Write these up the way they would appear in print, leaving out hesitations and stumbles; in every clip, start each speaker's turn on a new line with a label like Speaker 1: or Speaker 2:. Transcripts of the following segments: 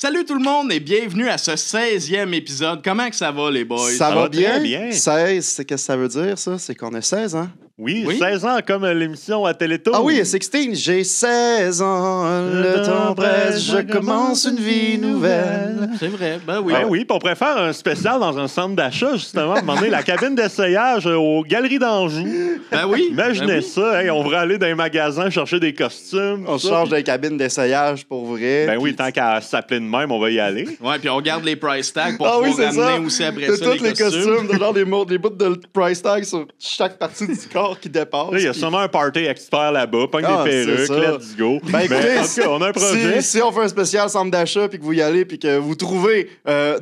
Speaker 1: Salut tout le monde et bienvenue à ce 16e épisode. Comment que ça va, les boys?
Speaker 2: Ça va bien?
Speaker 3: très bien.
Speaker 2: 16, c'est qu'est-ce que ça veut dire, ça? C'est qu'on a 16 ans.
Speaker 3: Oui,
Speaker 1: Oui.
Speaker 3: 16 ans comme l'émission à Télétoon.
Speaker 2: Ah oui, 16, j'ai 16 ans, le temps presse, je commence une vie nouvelle.
Speaker 1: C'est vrai, ben oui.
Speaker 3: Ben oui, puis on pourrait faire un spécial dans un centre d'achat, justement, demander la cabine d'essayage aux Galeries d'Anjou.
Speaker 1: Ben oui.
Speaker 3: Imaginez
Speaker 1: ben oui.
Speaker 3: ça, hey, on pourrait aller dans les magasins chercher des costumes.
Speaker 2: On
Speaker 3: tout
Speaker 2: se
Speaker 3: ça,
Speaker 2: change
Speaker 3: puis-
Speaker 2: de cabine d'essayage pour vrai.
Speaker 3: Ben oui,
Speaker 2: puis-
Speaker 3: tant qu'à s'appeler de même, on va y aller.
Speaker 1: Ouais, puis on garde les price tags pour
Speaker 2: Ah oui,
Speaker 1: pouvoir
Speaker 2: c'est ça.
Speaker 1: ramener aussi après
Speaker 2: De
Speaker 1: ça
Speaker 2: tous les costumes, de genre des bouts de price tag sur chaque partie du corps qui dépasse.
Speaker 3: Là, il y a
Speaker 2: puis-
Speaker 3: sûrement un party expert là-bas, pogne
Speaker 2: Ah,
Speaker 3: des
Speaker 2: c'est
Speaker 3: perruques,
Speaker 2: ça.
Speaker 3: let's go.
Speaker 2: Ben écoutez,
Speaker 3: en tout cas, on a un projet.
Speaker 2: si on fait un spécial centre d'achat puis que vous y allez puis que vous trouvez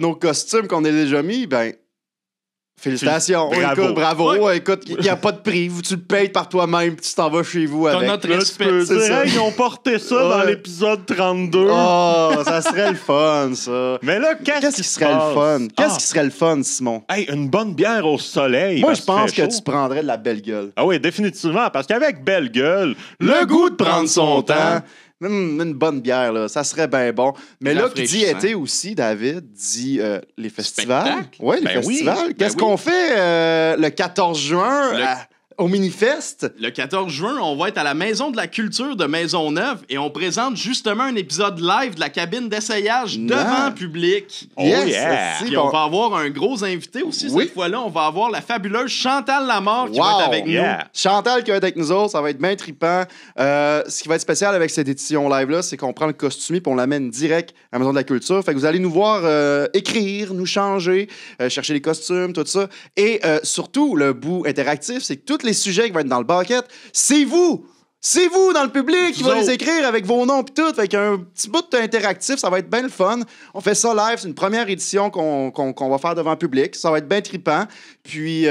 Speaker 2: nos costumes qu'on a déjà mis, ben félicitations.
Speaker 3: Bravo.
Speaker 2: Écoute, bravo.
Speaker 1: Ouais.
Speaker 2: Écoute, il n'y a pas de prix. Tu le payes par toi-même puis tu t'en vas chez vous
Speaker 1: T'as
Speaker 2: avec.
Speaker 1: notre
Speaker 3: Là, tu
Speaker 1: respect.
Speaker 3: peux
Speaker 2: c'est
Speaker 3: dire,
Speaker 2: ça.
Speaker 3: hey, ils ont porté ça dans
Speaker 2: Ouais.
Speaker 3: l'épisode 32.
Speaker 2: Oh, ça serait le fun, ça.
Speaker 3: Mais là,
Speaker 2: Qu'est-ce qui serait le fun? Qu'est-ce qui serait le fun, Simon?
Speaker 3: Hey, une bonne bière au soleil.
Speaker 2: Moi,
Speaker 3: parce
Speaker 2: je pense
Speaker 3: qu'il
Speaker 2: que
Speaker 3: fait
Speaker 2: tu
Speaker 3: chaud.
Speaker 2: prendrais de la belle gueule.
Speaker 3: Ah oui, définitivement, parce qu'avec Belle Gueule,
Speaker 2: Le goût de prendre son temps. Une bonne bière, là, ça serait bien bon. Mais là, qui dit
Speaker 1: Rafraîchissant.
Speaker 2: été aussi, David, dit les festivals.
Speaker 1: Spectacle.
Speaker 2: Oui, les
Speaker 3: Ben oui,
Speaker 2: festivals.
Speaker 1: ben
Speaker 2: Qu'est-ce
Speaker 1: oui.
Speaker 2: qu'on fait le 14 juin au Minifest?
Speaker 1: Le 14 juin, on va être à la Maison de la Culture de Maisonneuve et on présente justement un épisode live de la cabine d'essayage
Speaker 2: Non.
Speaker 1: devant public.
Speaker 3: Oh yeah!
Speaker 2: si,
Speaker 1: Puis
Speaker 2: bon.
Speaker 1: on va avoir un gros invité aussi
Speaker 2: Oui.
Speaker 1: cette fois-là. On va avoir la fabuleuse Chantal Lamarre qui
Speaker 2: Wow.
Speaker 1: va être avec
Speaker 3: Yeah.
Speaker 2: Chantal qui va être avec nous autres, ça va être bien trippant. Ce qui va être spécial avec cette édition live-là, c'est qu'on prend le costumier et on l'amène direct à la Maison de la Culture. Fait que vous allez nous voir écrire, nous changer, chercher les costumes, tout ça. Et surtout, le bout interactif, c'est que tous les sujets qui vont être dans le bucket, c'est vous! C'est vous dans le public qui
Speaker 3: Vous
Speaker 2: va les
Speaker 3: autres.
Speaker 2: écrire avec vos noms et tout. Fait qu'un petit bout interactif, ça va être bien le fun. On fait ça live, c'est une première édition qu'on va faire devant le public. Ça va être bien trippant. Puis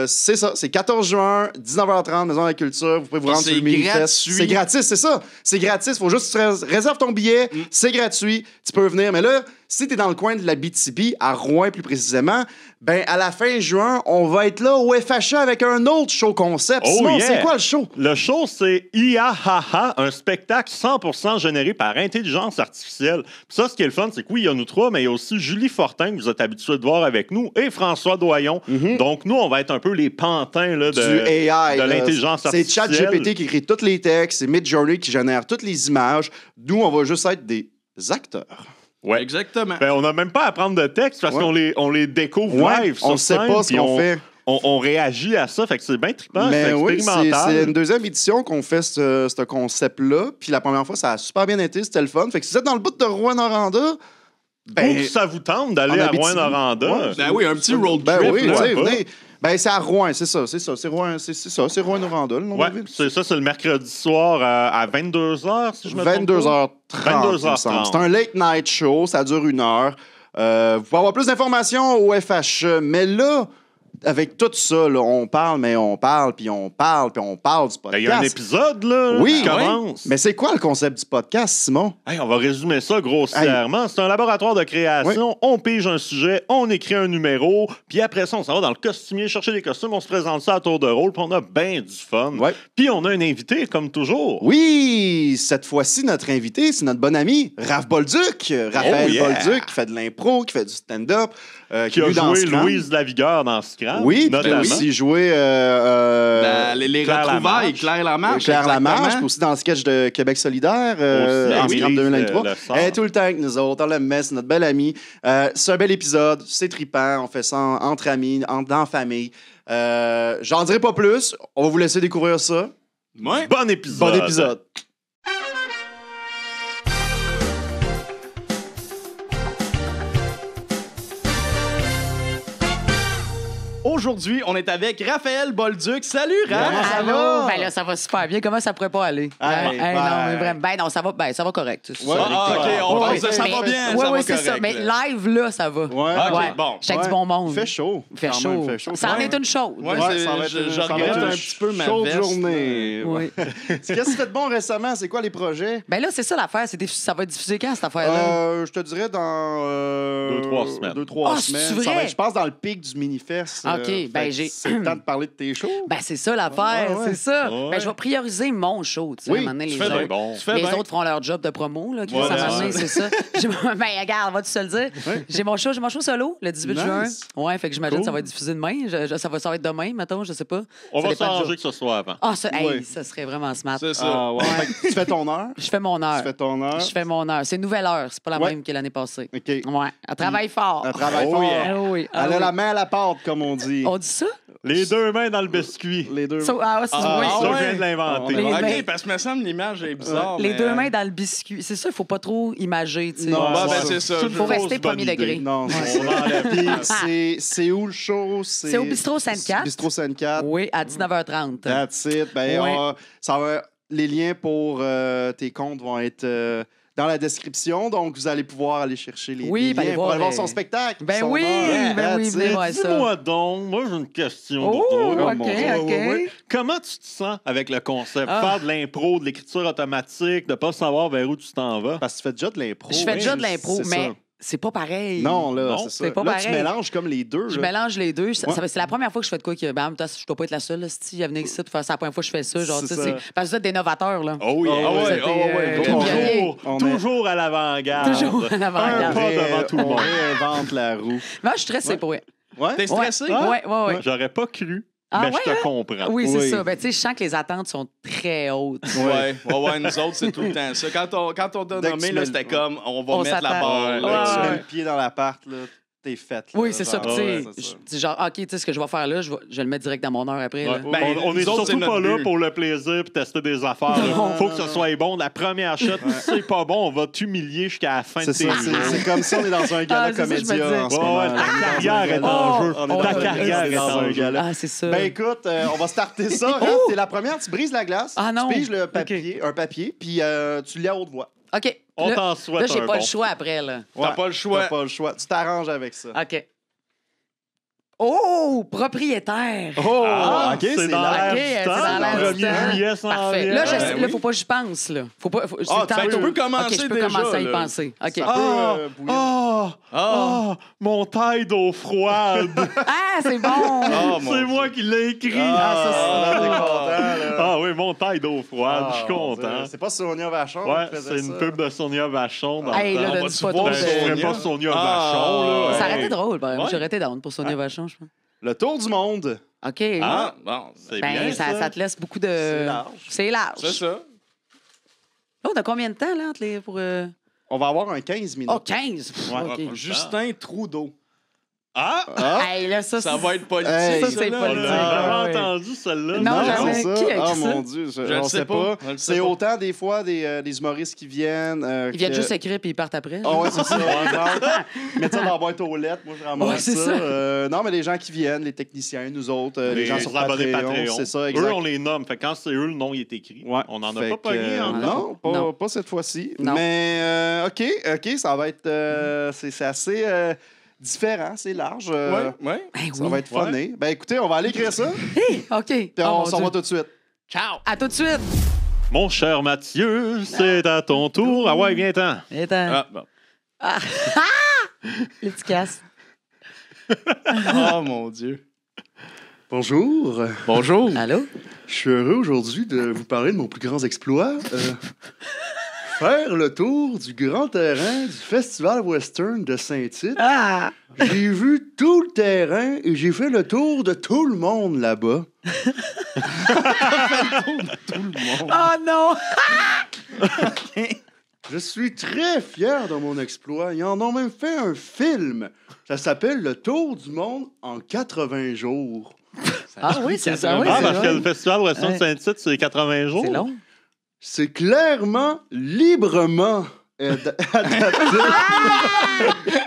Speaker 2: c'est ça, c'est 14 juin, 19h30, Maison de la Culture. Vous pouvez vous
Speaker 1: Puis
Speaker 2: rendre sur le
Speaker 1: c'est
Speaker 2: Minifest.
Speaker 1: gratuit.
Speaker 2: C'est gratis, c'est ça. C'est gratis. Faut juste que tu réserves ton billet. C'est gratuit. Tu peux venir. Mais là, si tu es dans le coin de la BTB, à Rouen plus précisément, ben à la fin juin, on va être là au FHA avec un autre show concept.
Speaker 3: Oh,
Speaker 2: Simon,
Speaker 3: yeah.
Speaker 2: c'est quoi le show?
Speaker 3: Le show, c'est IAHA, un spectacle 100% généré par intelligence artificielle. Puis ça, ce qui est le fun, c'est que oui, il y a nous trois, mais il y a aussi Julie Fortin, que vous êtes habitués de voir avec nous, et François Doyon. Donc, nous, on va être un peu les pantins là,
Speaker 2: Du AI.
Speaker 3: de
Speaker 2: là.
Speaker 3: l'intelligence
Speaker 2: C'est
Speaker 3: artificielle.
Speaker 2: ChatGPT qui écrit tous les textes, c'est Midjourney qui génère toutes les images. Nous, on va juste être des acteurs.
Speaker 3: Ouais.
Speaker 1: Exactement.
Speaker 3: Ben, on n'a même pas à prendre de texte parce
Speaker 2: Ouais.
Speaker 3: qu'on les découvre
Speaker 2: Ouais,
Speaker 3: live.
Speaker 2: on
Speaker 3: sur
Speaker 2: sait
Speaker 3: scène,
Speaker 2: pas ce
Speaker 3: puis
Speaker 2: qu'on fait.
Speaker 3: On réagit à ça, fait que c'est bien trippant,
Speaker 2: Mais
Speaker 3: c'est
Speaker 2: oui,
Speaker 3: expérimental.
Speaker 2: c'est une deuxième édition qu'on fait ce concept-là. Puis la première fois, ça a super bien été, c'était le fun. Fait que si vous êtes dans le bout de Rouen-Noranda,
Speaker 3: Ou ça vous tente d'aller
Speaker 2: en
Speaker 3: à
Speaker 2: Abitibi.
Speaker 3: Rouen-Noranda.
Speaker 2: Ouais.
Speaker 1: Ben oui, un petit road
Speaker 2: ben
Speaker 1: trip.
Speaker 2: oui,
Speaker 1: là.
Speaker 2: tu sais,
Speaker 3: pas.
Speaker 2: venez. Ben c'est à Rouen, c'est ça. C'est Rouen, c'est Rouen-Noranda, le nom de
Speaker 3: Ouais,
Speaker 2: la ville.
Speaker 3: c'est ça, c'est le mercredi soir à 22h, si je me trompe pas.
Speaker 2: 22h30.
Speaker 3: 22h30.
Speaker 2: il me semble. C'est un late night show, ça dure 1 heure. Vous pouvez avoir plus d'informations au FHE, mais là, avec tout ça, là, on parle, mais on parle, puis on parle, puis on parle du
Speaker 3: Ben, il y a un
Speaker 2: podcast.
Speaker 3: épisode, là,
Speaker 2: Oui,
Speaker 3: qui commence.
Speaker 2: Mais c'est quoi le concept du podcast, Simon?
Speaker 3: Hey, on va résumer ça grossièrement. C'est un laboratoire de création. On pige un sujet, on écrit un numéro, puis après ça, on s'en va dans le costumier chercher des costumes, on se présente ça à tour de rôle, puis on a bien du fun.
Speaker 2: Ouais.
Speaker 3: Puis on a un invité, comme toujours.
Speaker 2: Oui, cette fois-ci, notre invité, c'est notre bon ami, Raph Bolduc. Raphaël
Speaker 3: Oh, yeah.
Speaker 2: Bolduc, qui fait de l'impro, qui fait du stand-up.
Speaker 3: Qui a
Speaker 2: est dans
Speaker 3: joué
Speaker 2: Scram.
Speaker 3: Louise Lavigueur dans Scram.
Speaker 2: Oui, puis
Speaker 3: notamment.
Speaker 2: t'as aussi joué
Speaker 1: Les
Speaker 3: Claire
Speaker 1: retrouvailles,
Speaker 3: Lamarche.
Speaker 1: Claire Lamarche.
Speaker 2: Claire Lamarche, puis
Speaker 1: exactement.
Speaker 2: aussi dans le sketch de Québec solidaire
Speaker 3: Aussi,
Speaker 2: en
Speaker 3: oui,
Speaker 2: Scram
Speaker 3: Lise,
Speaker 2: 2023.
Speaker 3: le sort.
Speaker 2: Elle est tout le temps avec nous autres, on l'aime, c'est notre belle amie. C'est un bel épisode, c'est trippant, on fait ça entre amis, dans la famille. J'en dirai pas plus, on va vous laisser découvrir ça.
Speaker 1: Ouais.
Speaker 3: Bon épisode.
Speaker 2: Bon épisode.
Speaker 1: Aujourd'hui, on est avec Raphaël Bolduc. Salut, Raph!
Speaker 2: Comment ça
Speaker 4: Allô?
Speaker 2: va?
Speaker 4: Ben là, ça va super bien. Comment ça pourrait pas aller?
Speaker 2: Hey,
Speaker 4: Non,
Speaker 2: ben-
Speaker 4: mais vraiment. Ben non, ça va correct.
Speaker 2: Ouais.
Speaker 1: Ah, OK, on
Speaker 2: Ouais,
Speaker 1: pense que ça
Speaker 4: mais-
Speaker 1: va bien,
Speaker 4: Oui,
Speaker 1: ça va
Speaker 4: oui, c'est
Speaker 1: correct.
Speaker 4: ça. Mais
Speaker 1: là.
Speaker 4: live, là, ça va.
Speaker 2: Ouais.
Speaker 1: OK,
Speaker 4: Ouais.
Speaker 1: bon.
Speaker 4: J'étais avec du bon monde.
Speaker 2: Il fait chaud.
Speaker 4: Il fait
Speaker 2: Quand
Speaker 4: chaud.
Speaker 2: même, il fait chaud.
Speaker 4: Ça en est une chaude.
Speaker 1: Ouais,
Speaker 2: Ouais,
Speaker 1: c'est-
Speaker 2: ça va être
Speaker 1: je
Speaker 2: une- ça va
Speaker 1: regrette
Speaker 2: être
Speaker 1: un
Speaker 2: une
Speaker 1: petit peu ma
Speaker 2: chaude
Speaker 1: veste.
Speaker 2: journée.
Speaker 4: Oui.
Speaker 2: Qu'est-ce que tu fais de bon récemment? C'est quoi les projets?
Speaker 4: Ben là, c'est ça l'affaire. Ça va être diffusé quand, cette affaire-là?
Speaker 2: Je te dirais dans...
Speaker 3: 2-3 semaines.
Speaker 2: 2-3
Speaker 4: Ah,
Speaker 2: semaines.
Speaker 4: c'est
Speaker 2: Ça va
Speaker 4: vrai?
Speaker 2: être, je pense, dans le pic du Minifest.
Speaker 4: OK,
Speaker 2: Fait
Speaker 4: ben,
Speaker 2: que
Speaker 4: j'ai-
Speaker 2: c'est le temps de parler de tes shows.
Speaker 4: Ben, c'est ça l'affaire,
Speaker 2: Ouais.
Speaker 4: c'est ça.
Speaker 3: Ouais.
Speaker 4: Ben, je vais prioriser mon show, tu sais,
Speaker 2: Oui,
Speaker 4: à un moment donné,
Speaker 1: Tu
Speaker 4: les
Speaker 1: fais
Speaker 4: autres.
Speaker 1: bien.
Speaker 3: bon.
Speaker 1: Tu fais
Speaker 4: Les
Speaker 1: bien.
Speaker 4: autres feront leur job de promo, là, Chris,
Speaker 1: Ouais,
Speaker 4: à un moment
Speaker 1: c'est
Speaker 4: donné, c'est ça. Ben, regarde, va-tu se le dire?
Speaker 2: Ouais.
Speaker 4: J'ai mon show solo, le 18
Speaker 2: Nice.
Speaker 4: juin. Ouais, fait que j'imagine que ça
Speaker 3: Cool.
Speaker 4: va être diffusé demain. Ça va être demain, mettons, je sais pas.
Speaker 3: On
Speaker 4: Ça
Speaker 3: va
Speaker 4: dépend du
Speaker 3: s'arranger
Speaker 4: jour.
Speaker 3: que ce soit avant.
Speaker 4: Ah, ça, hey,
Speaker 2: Ouais.
Speaker 4: ça serait vraiment smart.
Speaker 1: C'est ça.
Speaker 2: Ah, ouais. Fait que tu fais ton heure.
Speaker 4: Je fais mon heure.
Speaker 2: Tu fais ton heure.
Speaker 4: Je fais mon heure. C'est une nouvelle heure. C'est pas la
Speaker 2: Ouais.
Speaker 4: même que l'année passée.
Speaker 2: OK.
Speaker 4: Ouais. Elle travaille fort.
Speaker 2: Elle travaille
Speaker 3: Oh
Speaker 2: fort.
Speaker 3: yeah.
Speaker 4: Ah oui. ah
Speaker 2: Elle a
Speaker 4: oui.
Speaker 2: la main à la pâte, comme on dit.
Speaker 4: On dit ça?
Speaker 3: Les deux mains dans le biscuit.
Speaker 2: Les deux.
Speaker 4: Ah, ouais, c'est
Speaker 2: Ah,
Speaker 4: oui.
Speaker 3: Ça, je
Speaker 1: ouais.
Speaker 3: viens de l'inventer.
Speaker 4: Les
Speaker 1: OK,
Speaker 4: mains.
Speaker 1: parce que me semble l'image est bizarre.
Speaker 4: Les
Speaker 1: mais,
Speaker 4: deux mains dans le biscuit. C'est ça, il faut pas trop imager, tu sais.
Speaker 2: Non,
Speaker 1: Bah,
Speaker 2: Ouais,
Speaker 1: ben, c'est ça.
Speaker 3: C'est
Speaker 1: je-
Speaker 3: une
Speaker 4: Faut
Speaker 3: fausse
Speaker 4: rester
Speaker 3: bonne
Speaker 4: premier
Speaker 3: idée.
Speaker 4: degré.
Speaker 2: Non,
Speaker 3: On
Speaker 2: c'est
Speaker 3: enlève.
Speaker 2: c'est où le show?
Speaker 4: C'est au Bistrot Sainte-Cat.
Speaker 2: Bistrot Sainte-Cat.
Speaker 4: Oui, à 19h30.
Speaker 2: That's it. Ben,
Speaker 4: Ouais.
Speaker 2: les liens pour tes comptes vont être dans la description. Donc, vous allez pouvoir aller chercher les
Speaker 4: Oui,
Speaker 2: liens
Speaker 4: aller
Speaker 2: pour
Speaker 4: voir
Speaker 2: aller voir
Speaker 4: les-
Speaker 2: son spectacle.
Speaker 4: Ben
Speaker 2: son
Speaker 4: oui,
Speaker 2: heure.
Speaker 4: ben oui,
Speaker 2: That's
Speaker 4: venez
Speaker 2: it.
Speaker 4: voir ça.
Speaker 3: Dis-moi donc, moi j'ai une question
Speaker 4: Oh,
Speaker 3: pour toi.
Speaker 4: OK,
Speaker 2: mon Dieu.
Speaker 4: OK.
Speaker 3: Comment tu te sens avec le concept?
Speaker 4: Ah.
Speaker 3: Faire de l'impro, de l'écriture automatique, de pas savoir vers où tu t'en vas?
Speaker 2: Parce que tu fais déjà de l'impro.
Speaker 4: Je fais déjà de l'impro,
Speaker 2: c'est
Speaker 4: mais
Speaker 2: ça.
Speaker 4: c'est pas pareil.
Speaker 2: Non, là,
Speaker 3: Non,
Speaker 2: c'est ça.
Speaker 4: c'est pas
Speaker 2: Là, tu
Speaker 4: pareil.
Speaker 2: mélanges comme les deux.
Speaker 4: Je
Speaker 2: là.
Speaker 4: mélange les deux.
Speaker 2: Ouais.
Speaker 4: C'est la première fois que je fais de quoi que. Ben, en même temps, je dois pas être la seule, là, si à venir ici pour faire ça. C'est la première fois que je fais ça. Genre,
Speaker 2: C'est
Speaker 4: tu sais,
Speaker 2: ça.
Speaker 4: parce que vous êtes des novateurs, là.
Speaker 3: Oh yeah!
Speaker 2: Ah ouais,
Speaker 4: C'était,
Speaker 2: Toujours,
Speaker 4: pionnier.
Speaker 2: on est-
Speaker 3: Toujours à l'avant-garde.
Speaker 4: Toujours à l'avant-garde.
Speaker 3: Un pas devant tout le
Speaker 2: On
Speaker 3: monde.
Speaker 2: réinvente la roue.
Speaker 4: Mais moi, je suis stressée
Speaker 2: Ouais.
Speaker 4: pour elle.
Speaker 2: Ouais?
Speaker 1: T'es stressé?
Speaker 4: Ouais, ouais.
Speaker 3: J'aurais pas cru,
Speaker 4: Ah
Speaker 3: mais
Speaker 4: ouais,
Speaker 3: je te
Speaker 4: hein?
Speaker 3: comprends.
Speaker 4: Oui, c'est
Speaker 2: Oui.
Speaker 4: ça. Ben, tu sais, je sens que les attentes sont très hautes.
Speaker 1: Ouais, nous autres, c'est tout le temps ça. Quand on t'a
Speaker 2: Dès que
Speaker 1: nommé,
Speaker 2: tu
Speaker 1: là,
Speaker 2: mets
Speaker 1: c'était
Speaker 2: le-
Speaker 1: comme, on va
Speaker 4: On
Speaker 1: mettre la
Speaker 4: s'attend.
Speaker 1: barre.
Speaker 3: Ouais,
Speaker 1: là,
Speaker 2: Tu
Speaker 1: tu sais.
Speaker 2: mets le pied dans l'appart, là, t'es faite.
Speaker 4: Oui, c'est ça.
Speaker 2: Genre,
Speaker 4: Puis, tu sais,
Speaker 2: c'est ça.
Speaker 4: c'est genre, OK, tu sais, ce que je vais faire là, je vais le mettre direct dans mon heure après.
Speaker 3: Ouais.
Speaker 4: Là.
Speaker 1: Ben,
Speaker 3: on est
Speaker 1: nous autres,
Speaker 3: surtout
Speaker 1: c'est
Speaker 3: pas
Speaker 1: notre
Speaker 3: là
Speaker 1: but.
Speaker 3: pour le plaisir et tester des affaires. là.
Speaker 2: Non,
Speaker 3: Faut
Speaker 2: non,
Speaker 3: que ce
Speaker 2: non.
Speaker 3: soit bon. La première shot, si c'est pas bon, on va t'humilier jusqu'à la fin de
Speaker 2: C'est
Speaker 3: tes
Speaker 2: ça,
Speaker 3: jours.
Speaker 2: c'est comme si on est dans un gala
Speaker 4: Ah, c'est ça, je me
Speaker 2: comédia
Speaker 4: disais.
Speaker 2: en ce
Speaker 3: Ouais,
Speaker 2: moment.
Speaker 3: ouais,
Speaker 2: là.
Speaker 3: ta
Speaker 2: On est dans un
Speaker 3: carrière est
Speaker 2: gala.
Speaker 3: en jeu.
Speaker 2: On
Speaker 3: Ta
Speaker 2: est
Speaker 3: carrière est
Speaker 2: dans
Speaker 3: en
Speaker 2: un
Speaker 3: jeu.
Speaker 2: gala.
Speaker 4: Ah, c'est ça.
Speaker 2: Ben écoute, on va starter ça. Hein? T'es la première, tu brises la glace,
Speaker 4: Ah, non.
Speaker 2: tu piges le papier, un papier, puis tu le lis à haute voix.
Speaker 4: OK.
Speaker 3: On
Speaker 4: Là,
Speaker 3: t'en
Speaker 4: là,
Speaker 3: souhaite
Speaker 4: j'ai
Speaker 3: un
Speaker 4: pas
Speaker 3: bon.
Speaker 4: le choix après, là.
Speaker 1: T'as pas le choix.
Speaker 2: T'as pas le choix. Tu t'arranges avec ça.
Speaker 4: OK. Oh, propriétaire.
Speaker 2: Oh,
Speaker 3: Ah,
Speaker 2: OK,
Speaker 3: c'est dans l'air
Speaker 4: OK,
Speaker 3: du
Speaker 4: c'est
Speaker 3: temps.
Speaker 4: dans l'air
Speaker 3: Le
Speaker 4: du
Speaker 3: 1er
Speaker 4: temps.
Speaker 3: juillet s'en
Speaker 4: Parfait.
Speaker 3: vient.
Speaker 4: Là,
Speaker 1: Ben
Speaker 4: là,
Speaker 1: oui.
Speaker 4: faut pas que je pense, là. Faut pas. C'est
Speaker 2: Ah,
Speaker 4: le temps
Speaker 2: tu
Speaker 1: peux
Speaker 4: de-
Speaker 1: commencer
Speaker 4: OK, je peux
Speaker 1: déjà,
Speaker 4: commencer à y
Speaker 1: là.
Speaker 4: penser. OK.
Speaker 2: Ça
Speaker 3: Ah,
Speaker 2: peut bouillir.
Speaker 3: ah, mon taille d'eau froide.
Speaker 4: Ah, c'est bon.
Speaker 1: Oh, mon
Speaker 3: C'est
Speaker 1: Dieu.
Speaker 3: moi qui l'ai écrit.
Speaker 2: Ah, là, t'es content, là.
Speaker 3: Ah oui, mon taille d'eau froide. Je suis
Speaker 2: Ah,
Speaker 3: content.
Speaker 2: C'est pas Sonia Vachon
Speaker 3: Ouais,
Speaker 2: qui faisait
Speaker 3: c'est une
Speaker 2: ça.
Speaker 3: pub de Sonia Vachon. Dans
Speaker 4: Hey,
Speaker 3: le
Speaker 4: là,
Speaker 3: temps.
Speaker 4: donne
Speaker 1: va-tu
Speaker 4: pas
Speaker 1: voir
Speaker 4: trop
Speaker 3: Ben,
Speaker 4: de-
Speaker 3: je ferais
Speaker 1: Sonia?
Speaker 3: pas Sonia
Speaker 1: Ah.
Speaker 3: Vachon, là.
Speaker 4: Ça
Speaker 3: Hey.
Speaker 4: aurait été drôle. Ben,
Speaker 1: Ouais.
Speaker 4: j'aurais été down pour Sonia Vachon, je pense.
Speaker 2: Le tour du monde.
Speaker 4: OK.
Speaker 1: Ah, bon,
Speaker 3: C'est
Speaker 4: Ben,
Speaker 3: bien,
Speaker 4: ça te laisse beaucoup de.
Speaker 2: C'est large.
Speaker 4: C'est large.
Speaker 1: c'est ça.
Speaker 4: Là, on a combien de temps, là, entre les. Pour.
Speaker 2: On va avoir un 15 minutes.
Speaker 4: Oh, 15.
Speaker 2: Ouais.
Speaker 4: OK.
Speaker 1: Justin Trudeau.
Speaker 3: Ah!
Speaker 2: Ah,
Speaker 4: Hey, là, ça,
Speaker 1: Ça va être politique.
Speaker 2: Hey.
Speaker 4: Ça, c'est
Speaker 1: là,
Speaker 3: On
Speaker 4: politique.
Speaker 1: là.
Speaker 3: l'a
Speaker 4: Ah,
Speaker 3: jamais
Speaker 4: ouais.
Speaker 3: entendu, celle-là.
Speaker 4: Non, jamais.
Speaker 2: c'est ça.
Speaker 4: Qui a écrit
Speaker 2: Ah,
Speaker 4: ça?
Speaker 2: mon Dieu,
Speaker 1: Je
Speaker 2: on
Speaker 1: le sais pas. Je le sais
Speaker 2: C'est
Speaker 1: pas.
Speaker 2: autant des fois des humoristes qui viennent.
Speaker 4: Ils viennent
Speaker 2: que-
Speaker 4: juste écrire puis ils partent après.
Speaker 2: Ah ouais, c'est ça. Mettre ça dans la boîte aux lettres, moi je ramasse
Speaker 4: Ouais, c'est
Speaker 2: ça.
Speaker 4: ça.
Speaker 2: Non, mais les gens qui viennent, les techniciens, nous autres, les gens sur
Speaker 3: abonnés
Speaker 2: Patreon, c'est ça, exact.
Speaker 3: Eux, on les nomme. Fait que quand c'est eux, le nom il est écrit.
Speaker 2: Ouais.
Speaker 3: On n'en a
Speaker 2: Fait
Speaker 3: pas
Speaker 2: que,
Speaker 3: pogné encore.
Speaker 2: Non,
Speaker 4: Non.
Speaker 2: pas cette fois-ci.
Speaker 4: Non.
Speaker 2: Mais OK, ça va être... c'est assez différent, c'est large.
Speaker 1: Ouais, ouais.
Speaker 4: Ben
Speaker 2: Ça
Speaker 4: oui.
Speaker 2: va être funné. Ben écoutez, on va aller écrire ça,
Speaker 4: Hey, OK.
Speaker 2: puis
Speaker 4: Oh,
Speaker 2: on
Speaker 4: mon
Speaker 2: s'en
Speaker 4: Dieu.
Speaker 2: va tout de suite.
Speaker 1: Ciao.
Speaker 4: À tout de suite.
Speaker 3: Mon cher Mathieu, c'est à ton tour. Ah ouais, viens-t'en.
Speaker 4: Attends.
Speaker 1: Ah, bon.
Speaker 4: Les petits casses.
Speaker 1: Oh, mon Dieu.
Speaker 2: Bonjour,
Speaker 1: Bonjour.
Speaker 4: Allô?
Speaker 2: je suis heureux aujourd'hui de vous parler de mon plus grand exploit. Faire le tour du grand terrain du Festival Western de Saint-Tite.
Speaker 4: Ah!
Speaker 2: J'ai vu tout le terrain et j'ai fait le tour de tout le monde là-bas.
Speaker 4: Oh non!
Speaker 2: Je suis très fier de mon exploit. Ils en ont même fait un film. Ça s'appelle Le Tour du monde en 80 jours.
Speaker 4: Ah oui, c'est ça. Oui,
Speaker 3: Ah,
Speaker 4: c'est
Speaker 3: parce que
Speaker 4: long.
Speaker 3: le Festival Western
Speaker 4: Ouais.
Speaker 3: Saint-Tite, c'est 80 jours.
Speaker 4: C'est long.
Speaker 2: C'est clairement, librement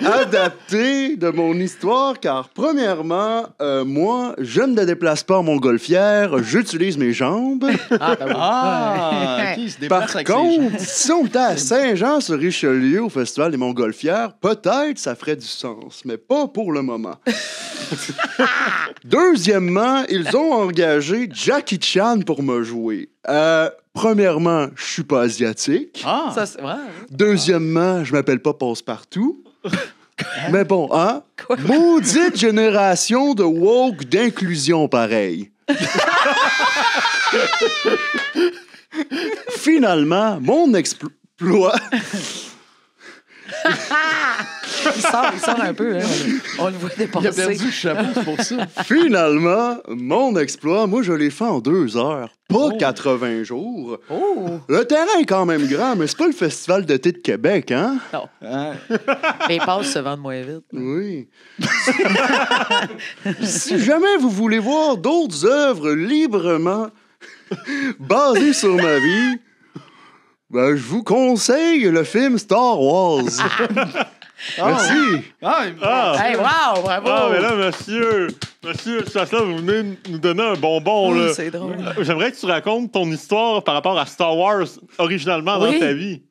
Speaker 2: adapté de mon histoire, car premièrement, moi, je ne me déplace pas en montgolfière, j'utilise mes jambes.
Speaker 4: Ah, ben oui.
Speaker 1: Ah,
Speaker 4: Ouais.
Speaker 1: OK, il se déplace
Speaker 2: Par
Speaker 1: avec ses jambes.
Speaker 2: contre, si on était à Saint-Jean-sur-Richelieu au Festival des Montgolfières, peut-être ça ferait du sens, mais pas pour le moment. Deuxièmement, ils ont engagé Jackie Chan pour me jouer. Premièrement, je suis pas asiatique.
Speaker 1: Ah,
Speaker 4: Ça, c'est vrai.
Speaker 2: Deuxièmement, je m'appelle pas Passe-Partout. Mais bon, hein?
Speaker 4: Quoi?
Speaker 2: Maudite génération de woke d'inclusion pareil. Finalement, mon exploit...
Speaker 4: Il sort un peu, hein. On le voit
Speaker 1: Il a
Speaker 4: dépasser.
Speaker 1: perdu le chapeau, c'est pour ça.
Speaker 2: Finalement, mon exploit, moi, je l'ai fait en 2 heures, pas 80 jours.
Speaker 4: Oh!
Speaker 2: Le terrain est quand même grand, mais c'est pas le Festival d'été de Québec, hein?
Speaker 4: Non.
Speaker 1: Hein?
Speaker 4: Les passes se vendent moins vite.
Speaker 2: Oui. Si jamais vous voulez voir d'autres œuvres librement basées sur ma vie, ben, je vous conseille le film Star Wars. Merci.
Speaker 4: Hey, wow, bravo!
Speaker 3: Ah, mais là, monsieur, ça, vous venez nous donner un bonbon, là.
Speaker 4: C'est drôle.
Speaker 3: J'aimerais que tu racontes ton histoire par rapport à Star Wars originalement dans
Speaker 4: Oui.
Speaker 3: ta vie.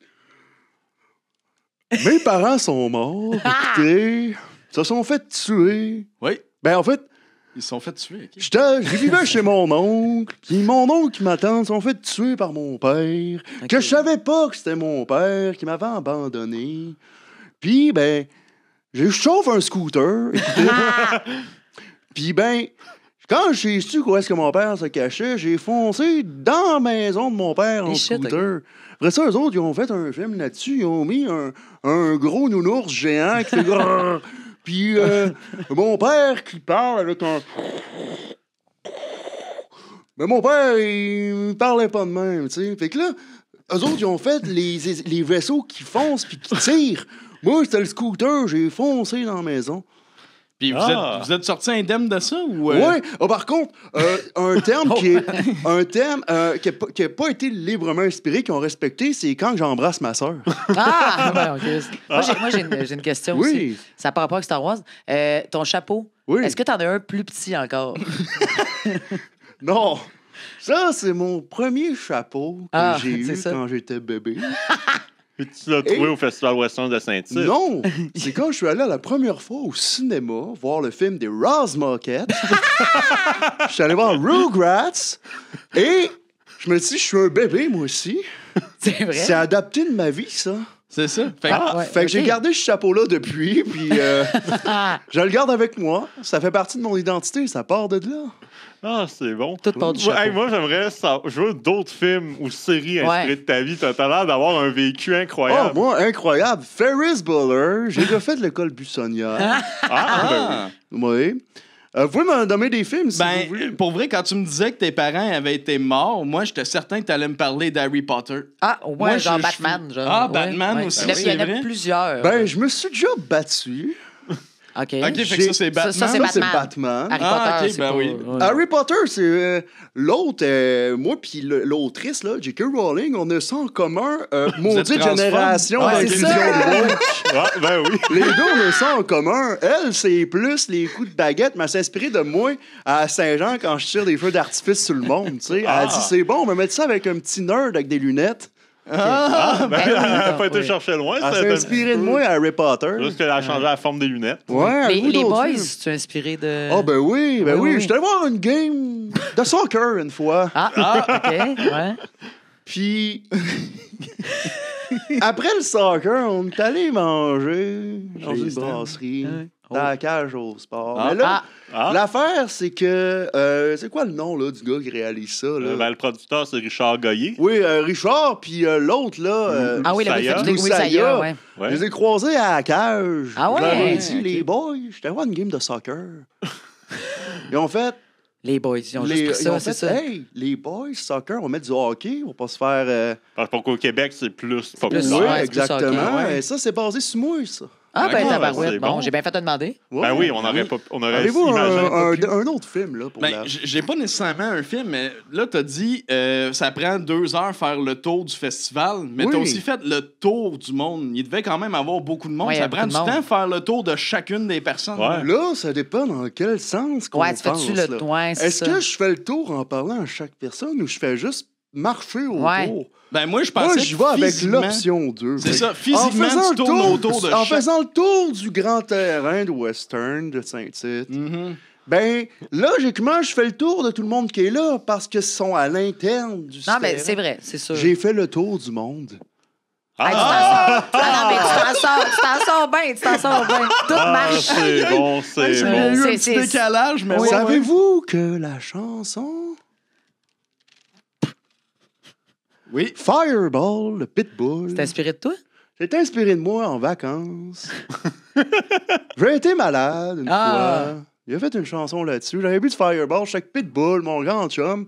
Speaker 2: Mes parents sont morts, écoutez, se sont fait tuer.
Speaker 1: Oui,
Speaker 2: Ben, en fait,
Speaker 1: ils se sont fait tuer. ok.
Speaker 2: je vivais chez mon oncle, puis mon oncle et ma tante se sont fait tuer par mon père, que je savais pas que c'était mon père qui m'avait abandonné. Puis, ben, je chauffe un scooter, écoutez. Puis, ben, quand j'ai su où est-ce que mon père se cachait, j'ai foncé dans la maison de mon père en
Speaker 4: Et shit,
Speaker 2: scooter. Après ça, eux autres, ils ont fait un film là-dessus. Ils ont mis un gros nounours géant qui fait... grrr. Puis, mon père qui parle avec un... Mais mon père, il parlait pas de même, tu sais. Fait que là, eux autres, ils ont fait les vaisseaux qui foncent puis qui tirent. Moi, c'était le scooter, j'ai foncé dans la maison.
Speaker 1: Puis vous êtes sorti indemne de ça ou.
Speaker 2: Ouais. Oh, par contre, un terme qui est qui a pas été librement inspiré, qu'ils ont respecté, c'est quand j'embrasse ma sœur.
Speaker 4: Ah! Ben, OK. Moi, j'ai une question
Speaker 2: Oui.
Speaker 4: aussi. Ça n'a pas rapport avec Star Wars. Ton chapeau,
Speaker 2: Oui.
Speaker 4: est-ce que tu en as un plus petit encore?
Speaker 2: Non. Ça, c'est mon premier chapeau que
Speaker 4: Ah,
Speaker 2: j'ai
Speaker 4: c'est
Speaker 2: eu
Speaker 4: ça.
Speaker 2: quand j'étais bébé.
Speaker 3: Puis tu l'as trouvé au Festival Western de Saint-Tite.
Speaker 2: Non, c'est quand je suis allé la première fois au cinéma voir le film des Roz-Moquettes. Je suis allé voir Rugrats et je me suis dit, je suis un bébé, moi aussi.
Speaker 4: C'est vrai?
Speaker 2: C'est adapté de ma vie, ça.
Speaker 1: C'est ça. Fait que-
Speaker 4: Ouais,
Speaker 2: Fait que
Speaker 4: ok.
Speaker 2: j'ai gardé ce chapeau-là depuis, puis je le garde avec moi. Ça fait partie de mon identité, ça part de là.
Speaker 3: Ah, c'est bon.
Speaker 4: Tout part du
Speaker 3: Ouais,
Speaker 4: chapeau.
Speaker 3: hey, moi, j'aimerais je veux d'autres films ou séries inspirées
Speaker 4: Ouais.
Speaker 3: de ta vie. T'as l'air d'avoir un vécu
Speaker 2: Oh,
Speaker 3: incroyable.
Speaker 2: moi, incroyable. Ferris Bueller, j'ai déjà fait de l'école buissonnière.
Speaker 1: Ah!
Speaker 2: Oui. Vous pouvez me nommer des films, si vous voulez.
Speaker 1: Ben, pour vrai, quand tu me disais que tes parents avaient été morts, moi, j'étais certain que tu allais me parler d'Harry Potter.
Speaker 4: Ah, ouais,
Speaker 1: Moi,
Speaker 4: genre
Speaker 1: je
Speaker 4: Batman.
Speaker 1: suis-
Speaker 4: Genre.
Speaker 1: Ah,
Speaker 4: Ouais,
Speaker 1: Batman
Speaker 4: ouais.
Speaker 1: aussi,
Speaker 4: Il y en a-
Speaker 1: c'est
Speaker 4: Il y en a
Speaker 1: vrai.
Speaker 4: plusieurs.
Speaker 2: Ben, je me suis déjà battu.
Speaker 4: OK.
Speaker 1: OK, fait que
Speaker 2: J'ai-
Speaker 1: ça, c'est Batman.
Speaker 4: Ça, c'est
Speaker 2: Ça, c'est
Speaker 4: Batman.
Speaker 2: Batman.
Speaker 4: Harry
Speaker 1: Ah,
Speaker 4: Potter,
Speaker 1: ok,
Speaker 4: c'est
Speaker 1: ben
Speaker 4: pas...
Speaker 1: oui.
Speaker 4: ouais.
Speaker 2: Harry Potter, c'est l'autre, moi puis l'autrice, là, J.K. Rowling, on a ça en commun, maudite
Speaker 1: transphobe?
Speaker 2: génération
Speaker 1: Ouais,
Speaker 2: d'inclusion
Speaker 4: c'est ça.
Speaker 2: de woke.
Speaker 3: Ah, ben oui.
Speaker 2: Les deux, on a ça en commun. Elle, c'est plus les coups de baguette, mais elle s'est inspirée de moi à Saint-Jean quand je tire des feux d'artifice sur le monde, tu sais. Elle a dit, c'est bon, on va mettre ça avec un petit nerd avec des lunettes.
Speaker 3: Ah, ben, elle n'a pas été
Speaker 4: oui.
Speaker 3: chercher loin.
Speaker 2: Elle
Speaker 3: c'était
Speaker 2: s'est
Speaker 3: un
Speaker 2: inspirée
Speaker 3: petit
Speaker 2: de
Speaker 3: peu.
Speaker 2: moi à Harry Potter.
Speaker 3: Juste qu'elle a changé la forme des lunettes.
Speaker 2: Ouais,
Speaker 4: Les,
Speaker 2: avez-vous
Speaker 4: les
Speaker 2: d'autres
Speaker 4: Boys,
Speaker 2: films?
Speaker 4: tu es inspiré de...
Speaker 2: Ah, ben oui, ben
Speaker 4: Oui,
Speaker 2: oui.
Speaker 4: oui.
Speaker 2: J'étais allé voir une game de soccer une fois.
Speaker 4: Ah, OK, ouais.
Speaker 2: Puis, après le soccer, on est allé manger dans une brasserie,
Speaker 4: Oh.
Speaker 2: dans la cage au sport.
Speaker 1: Ah.
Speaker 2: Mais là,
Speaker 3: Ah.
Speaker 2: l'affaire, c'est que... c'est quoi le nom là, du gars qui réalise ça? Là?
Speaker 3: Ben, le producteur, c'est Richard Goyer.
Speaker 2: Oui, Richard, puis l'autre, là...
Speaker 4: Ah oui, le
Speaker 3: Saya.
Speaker 4: oui,
Speaker 2: Saya.
Speaker 4: Saya, ouais.
Speaker 3: Ouais.
Speaker 2: Je les ai croisés à la cage.
Speaker 4: Ah ouais?
Speaker 2: Je leur ai
Speaker 4: Ouais,
Speaker 2: dit,
Speaker 1: ok.
Speaker 2: les boys, j'étais voir une game de soccer. Ils ont fait...
Speaker 4: Les Boys, ils ont
Speaker 2: les,
Speaker 4: juste pris
Speaker 2: ils ont
Speaker 4: ça, c'est
Speaker 2: fait,
Speaker 4: ça.
Speaker 2: hey, les boys, soccer, on va mettre du hockey, on va pas se faire...
Speaker 3: Parce qu'au Québec, c'est plus
Speaker 4: plus
Speaker 3: populaire.
Speaker 2: Oui,
Speaker 4: ouais, c'est plus
Speaker 2: exactement.
Speaker 4: hockey, ouais.
Speaker 2: Et ça, c'est basé sur moi, ça.
Speaker 4: Ah, ben,
Speaker 1: Ok,
Speaker 4: tabarouette.
Speaker 3: c'est
Speaker 4: Bon,
Speaker 3: bon.
Speaker 4: j'ai bien fait de demander.
Speaker 2: Ouais.
Speaker 3: Ben oui, on
Speaker 1: oui.
Speaker 3: aurait
Speaker 2: Avez-vous
Speaker 3: imaginé.
Speaker 2: un autre film, là, pour
Speaker 1: Ben,
Speaker 2: la...
Speaker 1: j'ai pas nécessairement un film, mais là, t'as dit ça prend 2 heures faire le tour du festival, mais t'as
Speaker 2: Oui.
Speaker 1: aussi fait le tour du monde. Il devait quand même avoir beaucoup de monde.
Speaker 4: Ouais, il y a
Speaker 1: Ça prend
Speaker 4: beaucoup
Speaker 1: du
Speaker 4: de monde.
Speaker 1: temps faire le tour de chacune des personnes.
Speaker 3: Ouais.
Speaker 2: Là, ça dépend dans quel sens qu'on
Speaker 4: Ouais, tu
Speaker 2: pense.
Speaker 4: fais-tu le...
Speaker 2: là.
Speaker 4: Ouais, c'est
Speaker 2: Est-ce
Speaker 4: ça.
Speaker 2: que je fais le tour en parlant à chaque personne ou je fais juste marcher autour?
Speaker 4: Ouais.
Speaker 1: Ben, moi, je pensais
Speaker 2: Moi,
Speaker 1: que
Speaker 2: j'y vais avec
Speaker 1: physiquement-
Speaker 2: l'option 2.
Speaker 1: C'est ça, physiquement, tu tournes autour de
Speaker 2: En
Speaker 1: chaque...
Speaker 2: faisant le tour du grand terrain de Western, de Saint-Tite,
Speaker 1: Mhm.
Speaker 2: ben, logiquement, je fais le tour de tout le monde qui est là parce qu'ils sont à l'interne du
Speaker 4: Non, mais
Speaker 2: terrain.
Speaker 4: c'est vrai, c'est sûr.
Speaker 2: J'ai fait le tour du monde.
Speaker 4: Hey, non, mais tu t'en sors bien. Tout marche.
Speaker 3: C'est bon, c'est
Speaker 1: J'ai
Speaker 3: bon.
Speaker 1: eu un petit décalage, mais ouais.
Speaker 2: Savez-vous que la chanson
Speaker 1: Oui.
Speaker 2: Fireball, le Pitbull,
Speaker 4: T'es inspiré de toi?
Speaker 2: c'est inspiré de moi en vacances. J'ai été malade une fois. Il a fait une chanson là-dessus. J'avais bu du Fireball, chaque Pitbull, mon grand chum.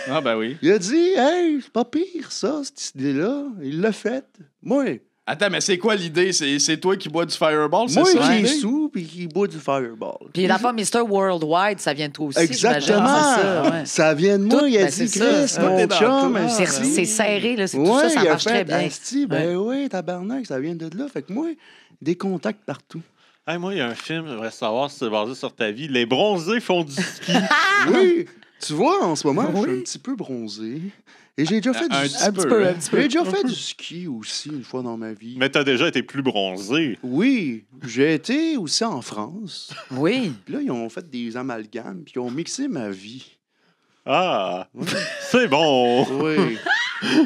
Speaker 1: Ah, ben oui.
Speaker 2: Il a dit, hey, c'est pas pire ça, cette idée-là. Il l'a faite. Moi
Speaker 1: Attends, mais c'est quoi l'idée? C'est toi qui bois du Fireball, c'est
Speaker 2: qui
Speaker 1: ça?
Speaker 2: est
Speaker 1: l'idée?
Speaker 2: sous puis qui boit du Fireball.
Speaker 4: Puis la fois Mr. Worldwide, ça vient de toi aussi.
Speaker 2: Exactement.
Speaker 4: j'imagine. C'est ça, ouais.
Speaker 2: Ça vient de moi.
Speaker 4: Tout,
Speaker 2: Il a
Speaker 4: ben,
Speaker 2: dit,
Speaker 4: c'est ça.
Speaker 2: Chris,
Speaker 1: Tout
Speaker 2: mon
Speaker 1: est dans
Speaker 2: chum.
Speaker 1: tout.
Speaker 4: C'est serré, là. C'est tout
Speaker 2: Ouais,
Speaker 4: ça, ça
Speaker 2: il a
Speaker 4: marche très
Speaker 2: fait,
Speaker 4: bien.
Speaker 2: asti, ben oui, tabarnak, ça vient de là. Fait que moi, des contacts partout.
Speaker 3: Hey, moi, il y a un film, j'aimerais savoir si c'est basé sur ta vie. Les bronzés font du ski.
Speaker 2: Oui, tu vois, en ce moment, je
Speaker 4: Oui.
Speaker 2: suis un petit peu bronzé. Et j'ai déjà fait
Speaker 1: Un
Speaker 2: du
Speaker 1: petit
Speaker 2: ski.
Speaker 4: Un petit peu, un petit peu.
Speaker 2: J'ai déjà fait du ski aussi une fois dans ma vie.
Speaker 3: Mais t'as déjà été plus bronzé.
Speaker 2: Oui, j'ai été aussi en France.
Speaker 4: Oui.
Speaker 2: Puis là, ils ont fait des amalgames, puis ils ont mixé ma vie.
Speaker 3: Ah, c'est bon.
Speaker 2: Oui.